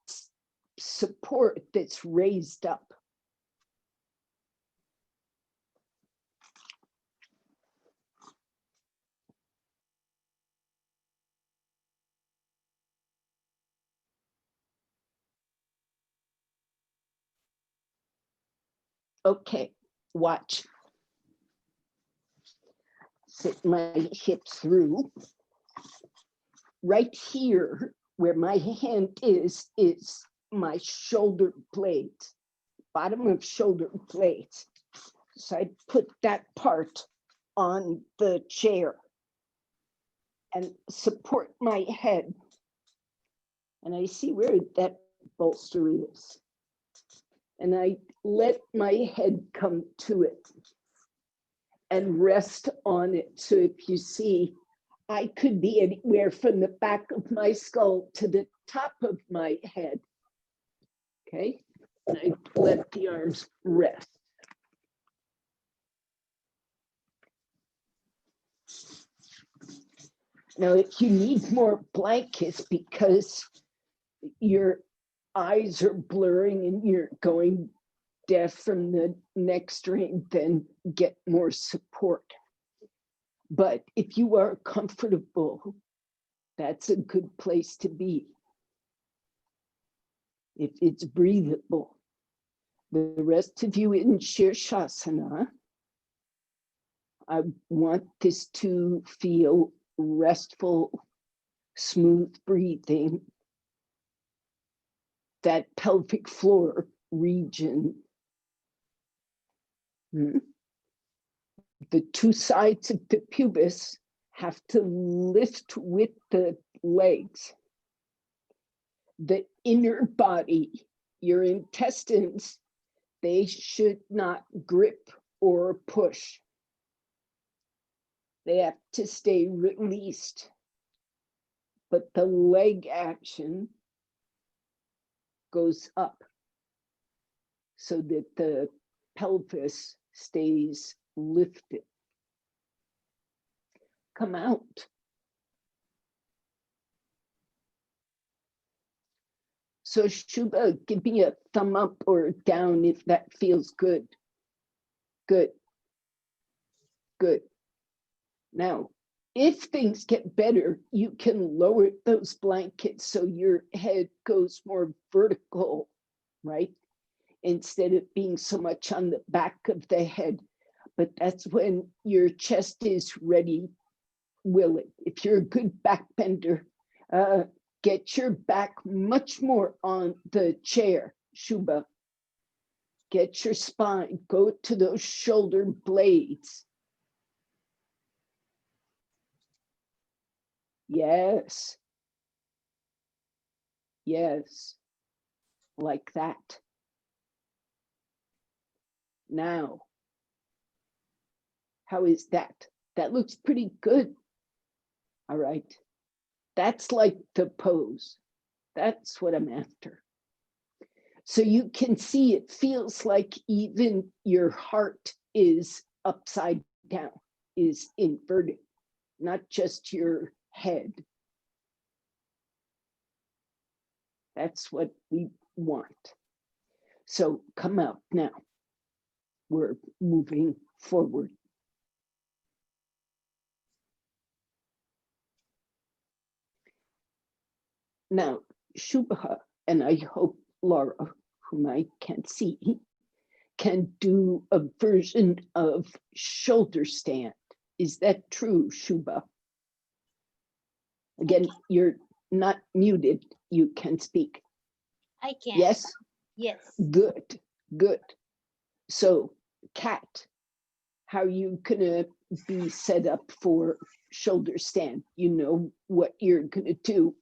support that's raised up. Okay, watch. Sit my hips through. Right here, where my hand is my shoulder blade, bottom of shoulder blade. So I put that part on the chair and support my head. And I see where that bolster is. And I let my head come to it and rest on it. So if you see, I could be anywhere from the back of my skull to the top of my head. Okay, and I let the arms rest. Now, if you need more blankets because your eyes are blurring and you're going deaf from the neck strain, then get more support. But if you are comfortable, that's a good place to be. If it's breathable. The rest of you in Shirshasana, I want this to feel restful, smooth breathing, that pelvic floor region. The two sides of the pubis have to lift with the legs. The inner body, your intestines, they should not grip or push. They have to stay released. But the leg action goes up so that the pelvis stays lifted. Come out. So Shubha, give me a thumb up or down if that feels good. Good. Good. Now, if things get better, you can lower those blankets so your head goes more vertical, right? Instead of being so much on the back of the head. But that's when your chest is ready, willing. If you're a good back bender, get your back much more on the chair, Shubha. Get your spine, go to those shoulder blades. Yes. Yes. Like that. Now, how is that? That looks pretty good. All right. That's like the pose. That's what I'm after. So you can see it feels like even your heart is upside down, is inverted, not just your head. That's what we want. So come out now. We're moving forward. Now, Shubha, and I hope Laura, whom I can't see, can do a version of shoulder stand. Is that true, Shubha? Again, you're not muted. You can speak.
I can.
Yes?
Yes.
Good, good. So, Kat, how are you gonna be set up for shoulder stand? You know what you're gonna do.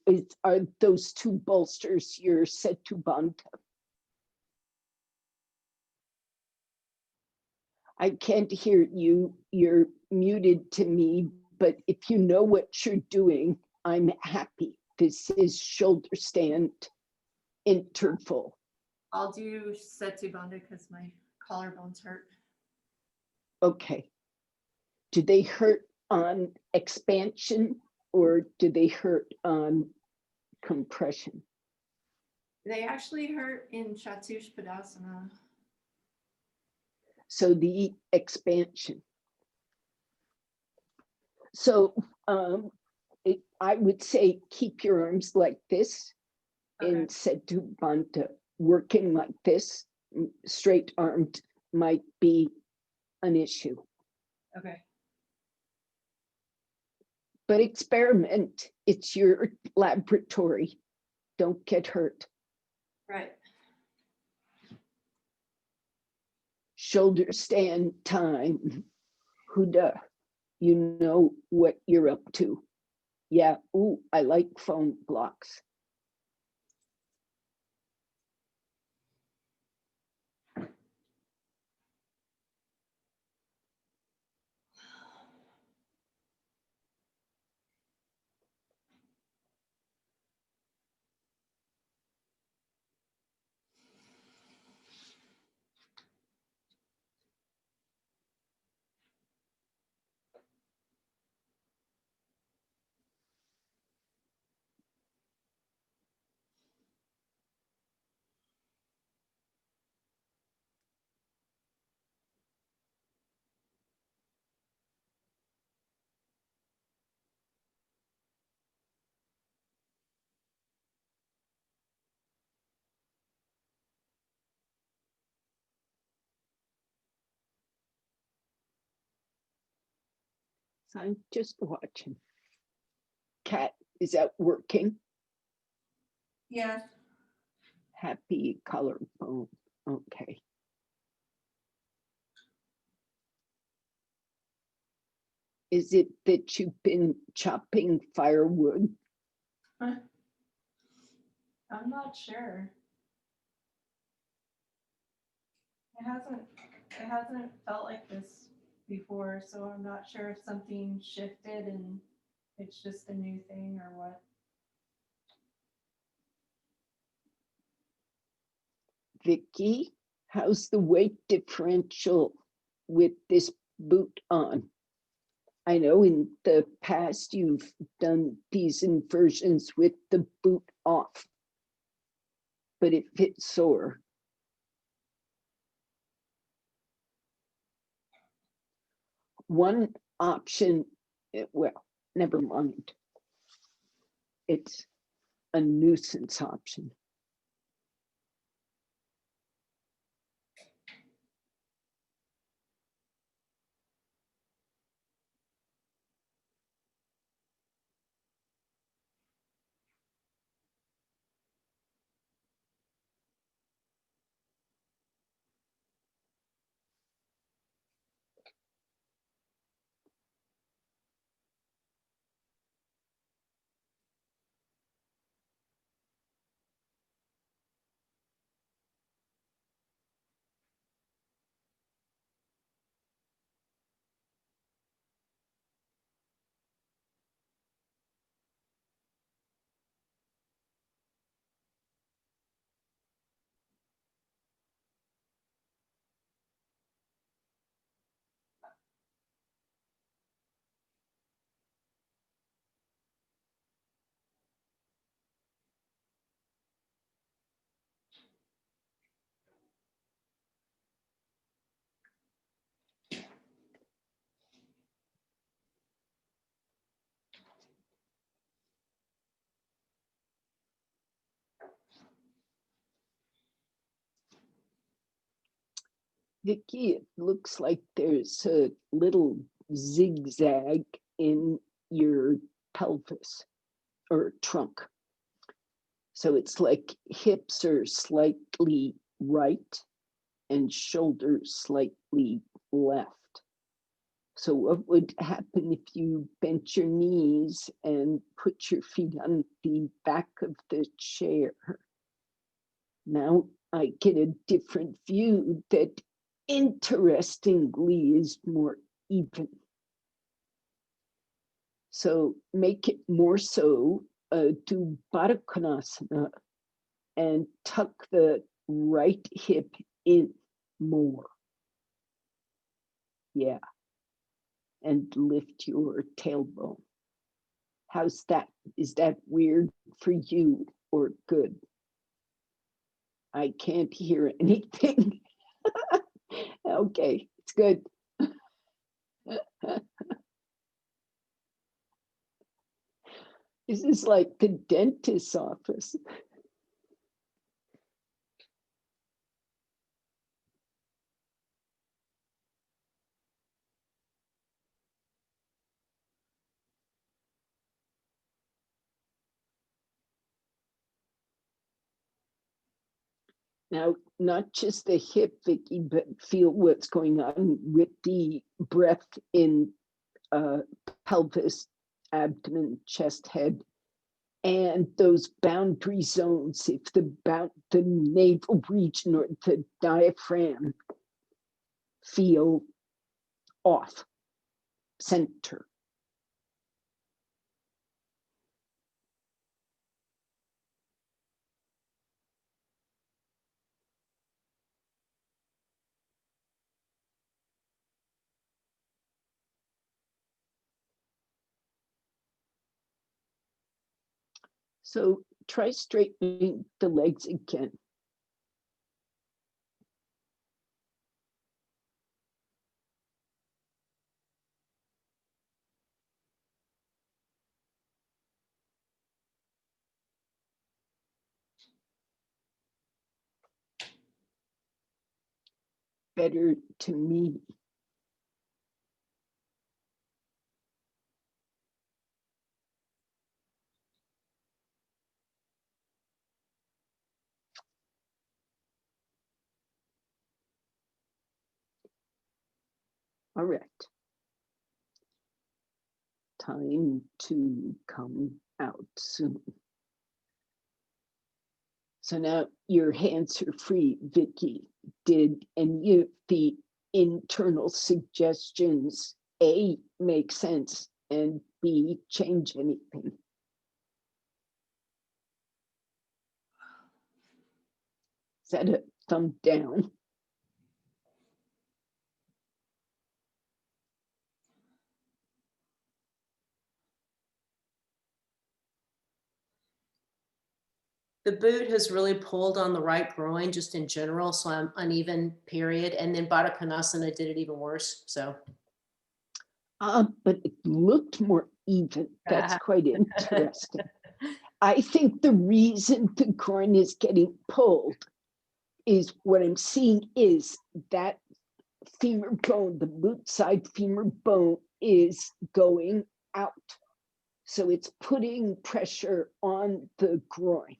Are those two bolsters your Setubandha? I can't hear you. You're muted to me, but if you know what you're doing, I'm happy. This is shoulder stand interval.
I'll do Setubandha because my collarbones hurt.
Okay. Do they hurt on expansion or do they hurt on compression?
They actually hurt in Chatucha Padasana.
So the expansion. So I would say keep your arms like this in Setubandha. Working like this, straight armed might be an issue.
Okay.
But experiment. It's your laboratory. Don't get hurt.
Right.
Shoulder stand time. Huda, you know what you're up to. Yeah, ooh, I like foam blocks. So I'm just watching. Kat, is that working?
Yeah.
Happy collarbone. Okay. Is it that you've been chopping firewood?
I'm not sure. It hasn't felt like this before, so I'm not sure if something shifted and it's just a new thing or what.
Vicky, how's the weight differential with this boot on? I know in the past you've done these inversions with the boot off, but it fits sore. One option, well, never mind. It's a nuisance option. Vicky, it looks like there's a little zigzag in your pelvis or trunk. So it's like hips are slightly right and shoulders slightly left. So what would happen if you bent your knees and put your feet on the back of the chair? Now I get a different view that interestingly is more even. So make it more so, do Baddha Konasana and tuck the right hip in more. Yeah. And lift your tailbone. How's that? Is that weird for you or good? I can't hear anything. Okay, it's good. This is like the dentist's office. Now, not just the hip, Vicky, but feel what's going on with the breath in pelvis, abdomen, chest, head, and those boundary zones. If the navel region or the diaphragm feel off center. So try straightening the legs again. Better to me. All right. time to come out soon. So now your hands are free, Vicky. Did any of the internal suggestions, A, make sense, and B, change anything? Is that a thumb down?
The boot has really pulled on the right groin just in general, so I'm uneven, period. And then Baddha Konasana did it even worse, so.
But it looked more even. That's quite interesting. I think the reason the groin is getting pulled is what I'm seeing is that femur bone, the boot side femur bone is going out. So it's putting pressure on the groin.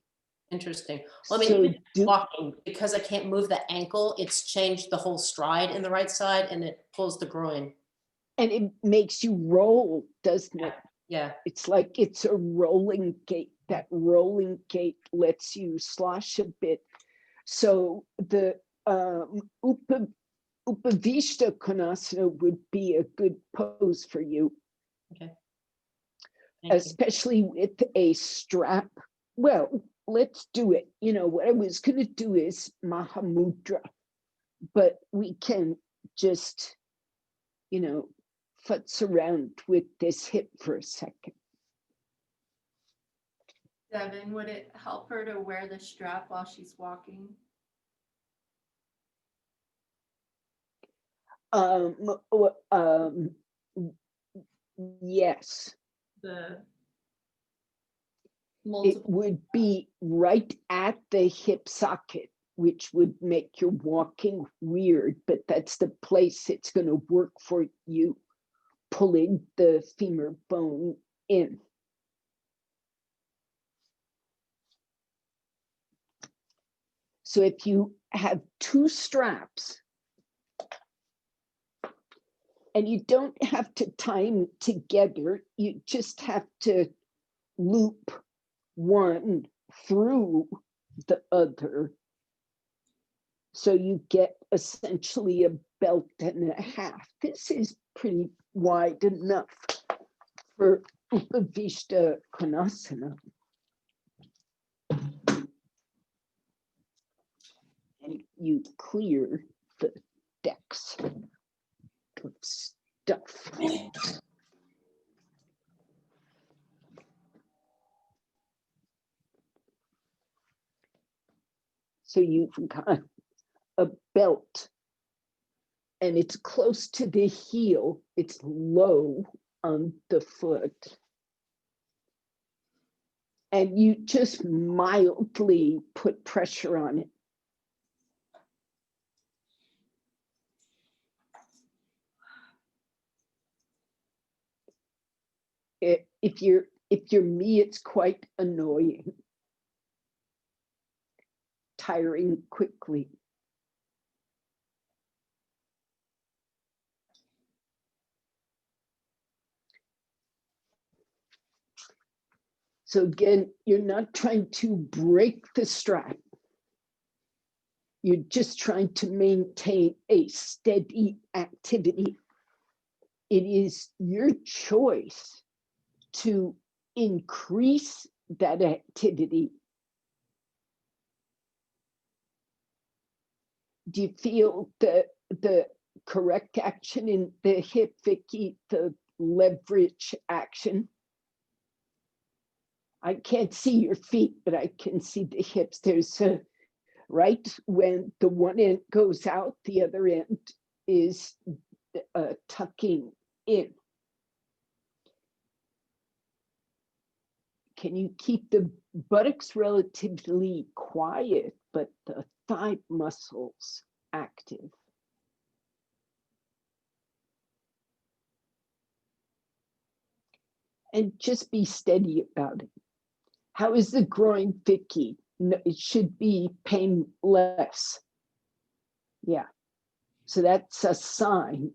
Interesting. Well, I mean,
So
even walking, because I can't move the ankle, it's changed the whole stride in the right side and it pulls the groin.
and it makes you roll, doesn't it?
Yeah.
It's like it's a rolling gait. That rolling gait lets you slosh a bit. So the Upavishta Konasana would be a good pose for you,
Okay. Thank you.
especially with a strap. Well, let's do it. You know, what I was going to do is Mahamudra, but we can just, you know, futz around with this hip for a second.
Devon, would it help her to wear the strap while she's walking?
Yes,
The
it
multiple,
would be right at the hip socket, which would make your walking weird, but that's the place it's going to work for you, pulling the femur bone in. So if you have two straps, and you don't have to tie them together, you just have to loop one through the other. So you get essentially a belt and a half. This is pretty wide enough for Upavishta Konasana. And you clear the decks of stuff. So you've got a belt and it's close to the heel. It's low on the foot. And you just mildly put pressure on it. If you're me, it's quite annoying, tiring quickly. So again, you're not trying to break the strap. You're just trying to maintain a steady activity. It is your choice to increase that activity. Do you feel the correct action in the hip, Vicky, the leverage action? I can't see your feet, but I can see the hips. There's a, right, when the one end goes out, the other end is tucking in. Can you keep the buttocks relatively quiet, but the thigh muscles active? And just be steady about it. How is the groin, Vicky? No, it should be painless. Yeah. So that's a sign,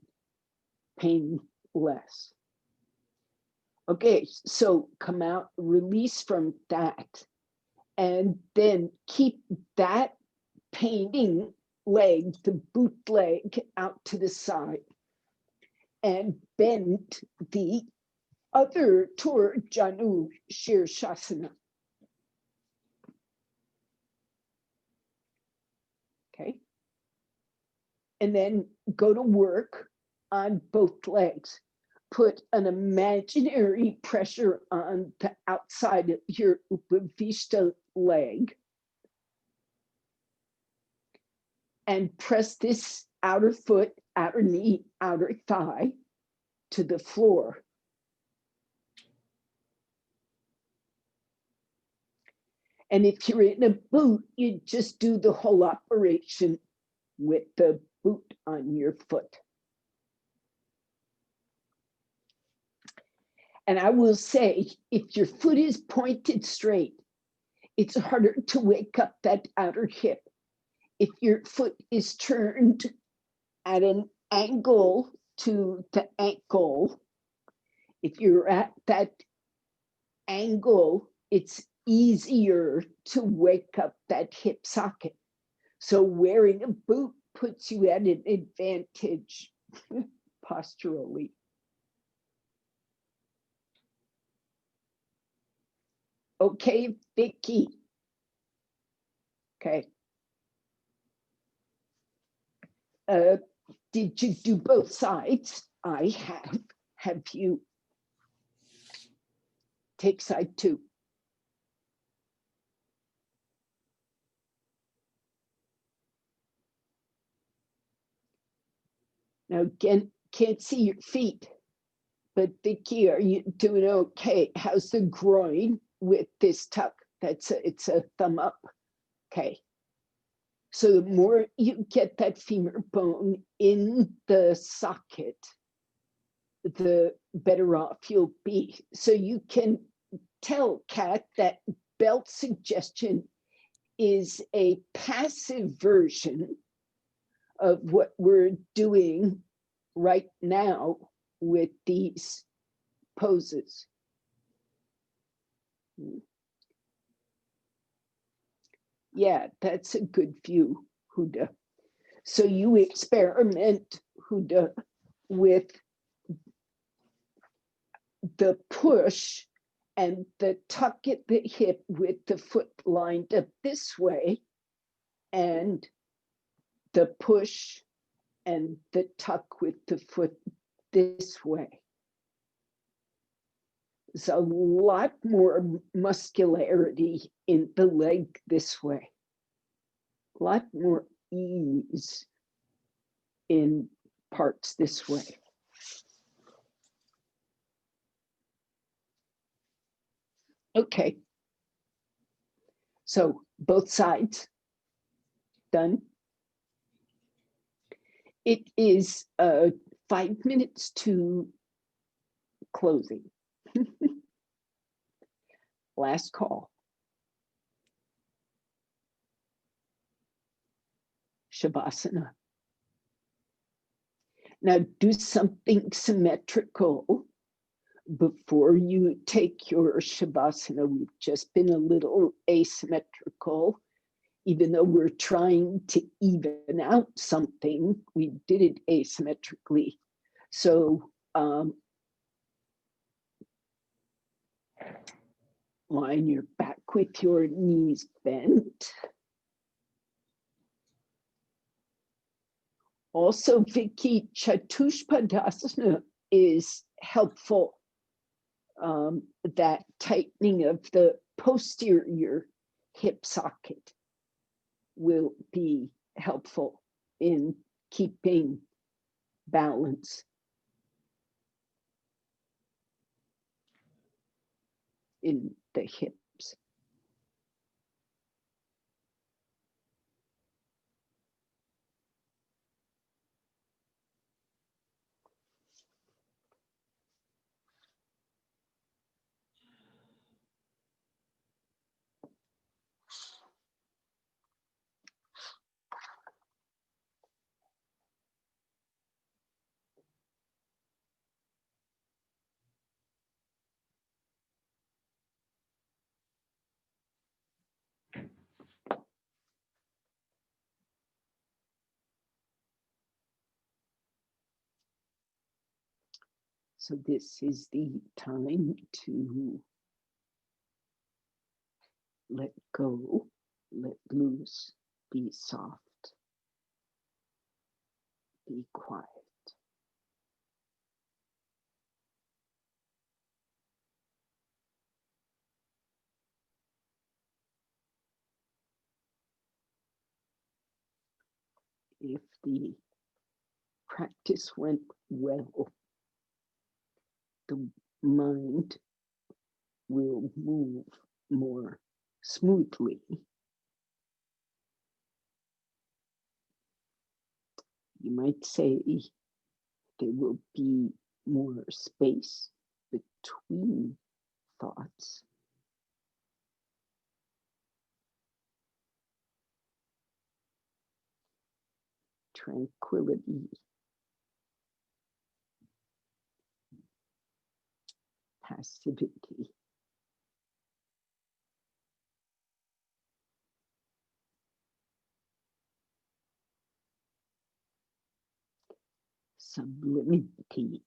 painless. Okay, so come out, release from that, and then keep that painting leg, the boot leg, out to the side, and bend the other toward Janu Shirshasana. Okay. And then go to work on both legs. Put an imaginary pressure on the outside of your Upavishta leg. And press this outer foot, outer knee, outer thigh to the floor. And if you're in a boot, you just do the whole operation with the boot on your foot. And I will say, if your foot is pointed straight, it's harder to wake up that outer hip. If your foot is turned at an angle to the ankle, if you're at that angle, it's easier to wake up that hip socket. So wearing a boot puts you at an advantage posturally. Okay, Vicky. Okay. Did you do both sides? I have. Have you? Take side 2. Now again, can't see your feet, but Vicky, are you doing okay? How's the groin with this tuck? It's a thumb up. Okay. So the more you get that femur bone in the socket, the better off you'll be. So you can tell, Kat, that belt suggestion is a passive version of what we're doing right now with these poses. Yeah, that's a good view, Huda. So you experiment, Huda, with the push and the tuck at the hip with the foot lined up this way, and the push and the tuck with the foot this way. There's a lot more muscularity in the leg this way. A lot more ease in parts this way. Okay. So both sides done. It is 5 minutes to closing. Last call. Shavasana. Now do something symmetrical before you take your Shavasana. We've just been a little asymmetrical. Even though we're trying to even out something, we did it asymmetrically. So lie on your back with your knees bent. Also, Vicky, Chatucha Padasana is helpful. That tightening of the posterior hip socket will be helpful in keeping balance. In the hips. So this is the time to let go, let loose, be soft, be quiet. If the practice went well, the mind will move more smoothly. You might say there will be more space between thoughts. Tranquility, passivity. Sublimity.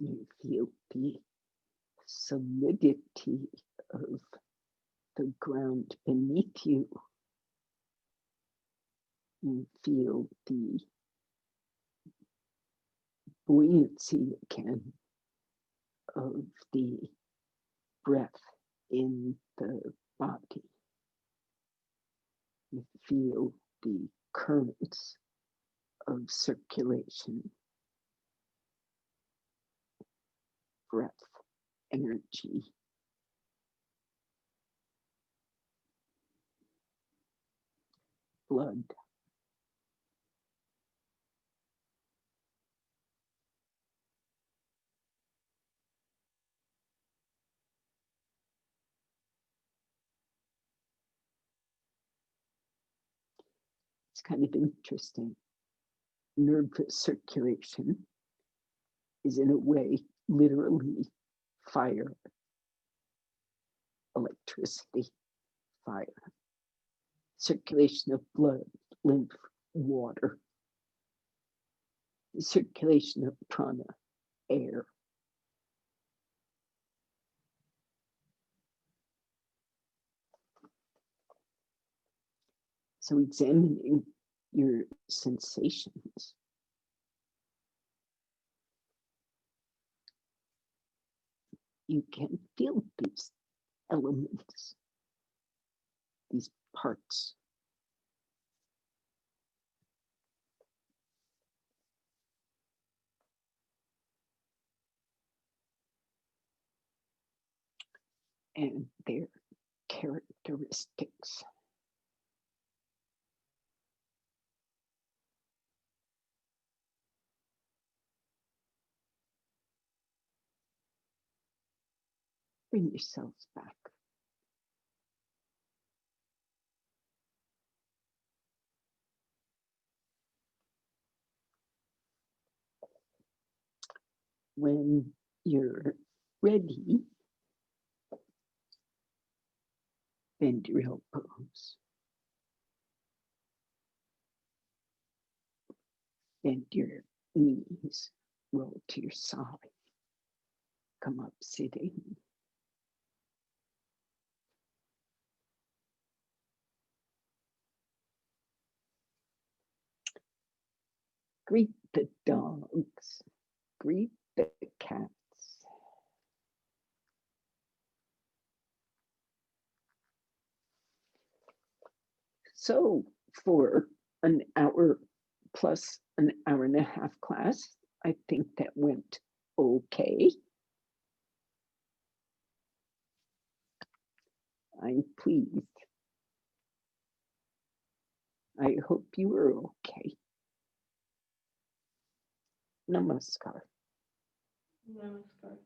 You feel the solidity of the ground beneath you. You feel the buoyancy again of the breath in the body. You feel the currents of circulation, breath, energy. Blood. It's kind of interesting. Nervous circulation is in a way literally fire, electricity, fire. Circulation of blood, lymph, water. The circulation of prana, air. So examining your sensations. You can feel these elements, these parts. And their characteristics. Bring yourselves back. When you're ready, bend your elbows. Bend your knees, roll to your side. Come up sitting. Greet the dogs. Greet the cats. So for an hour plus an hour and a half class, I think that went okay. I'm pleased. I hope you were okay. Namaskar.
Namaskar.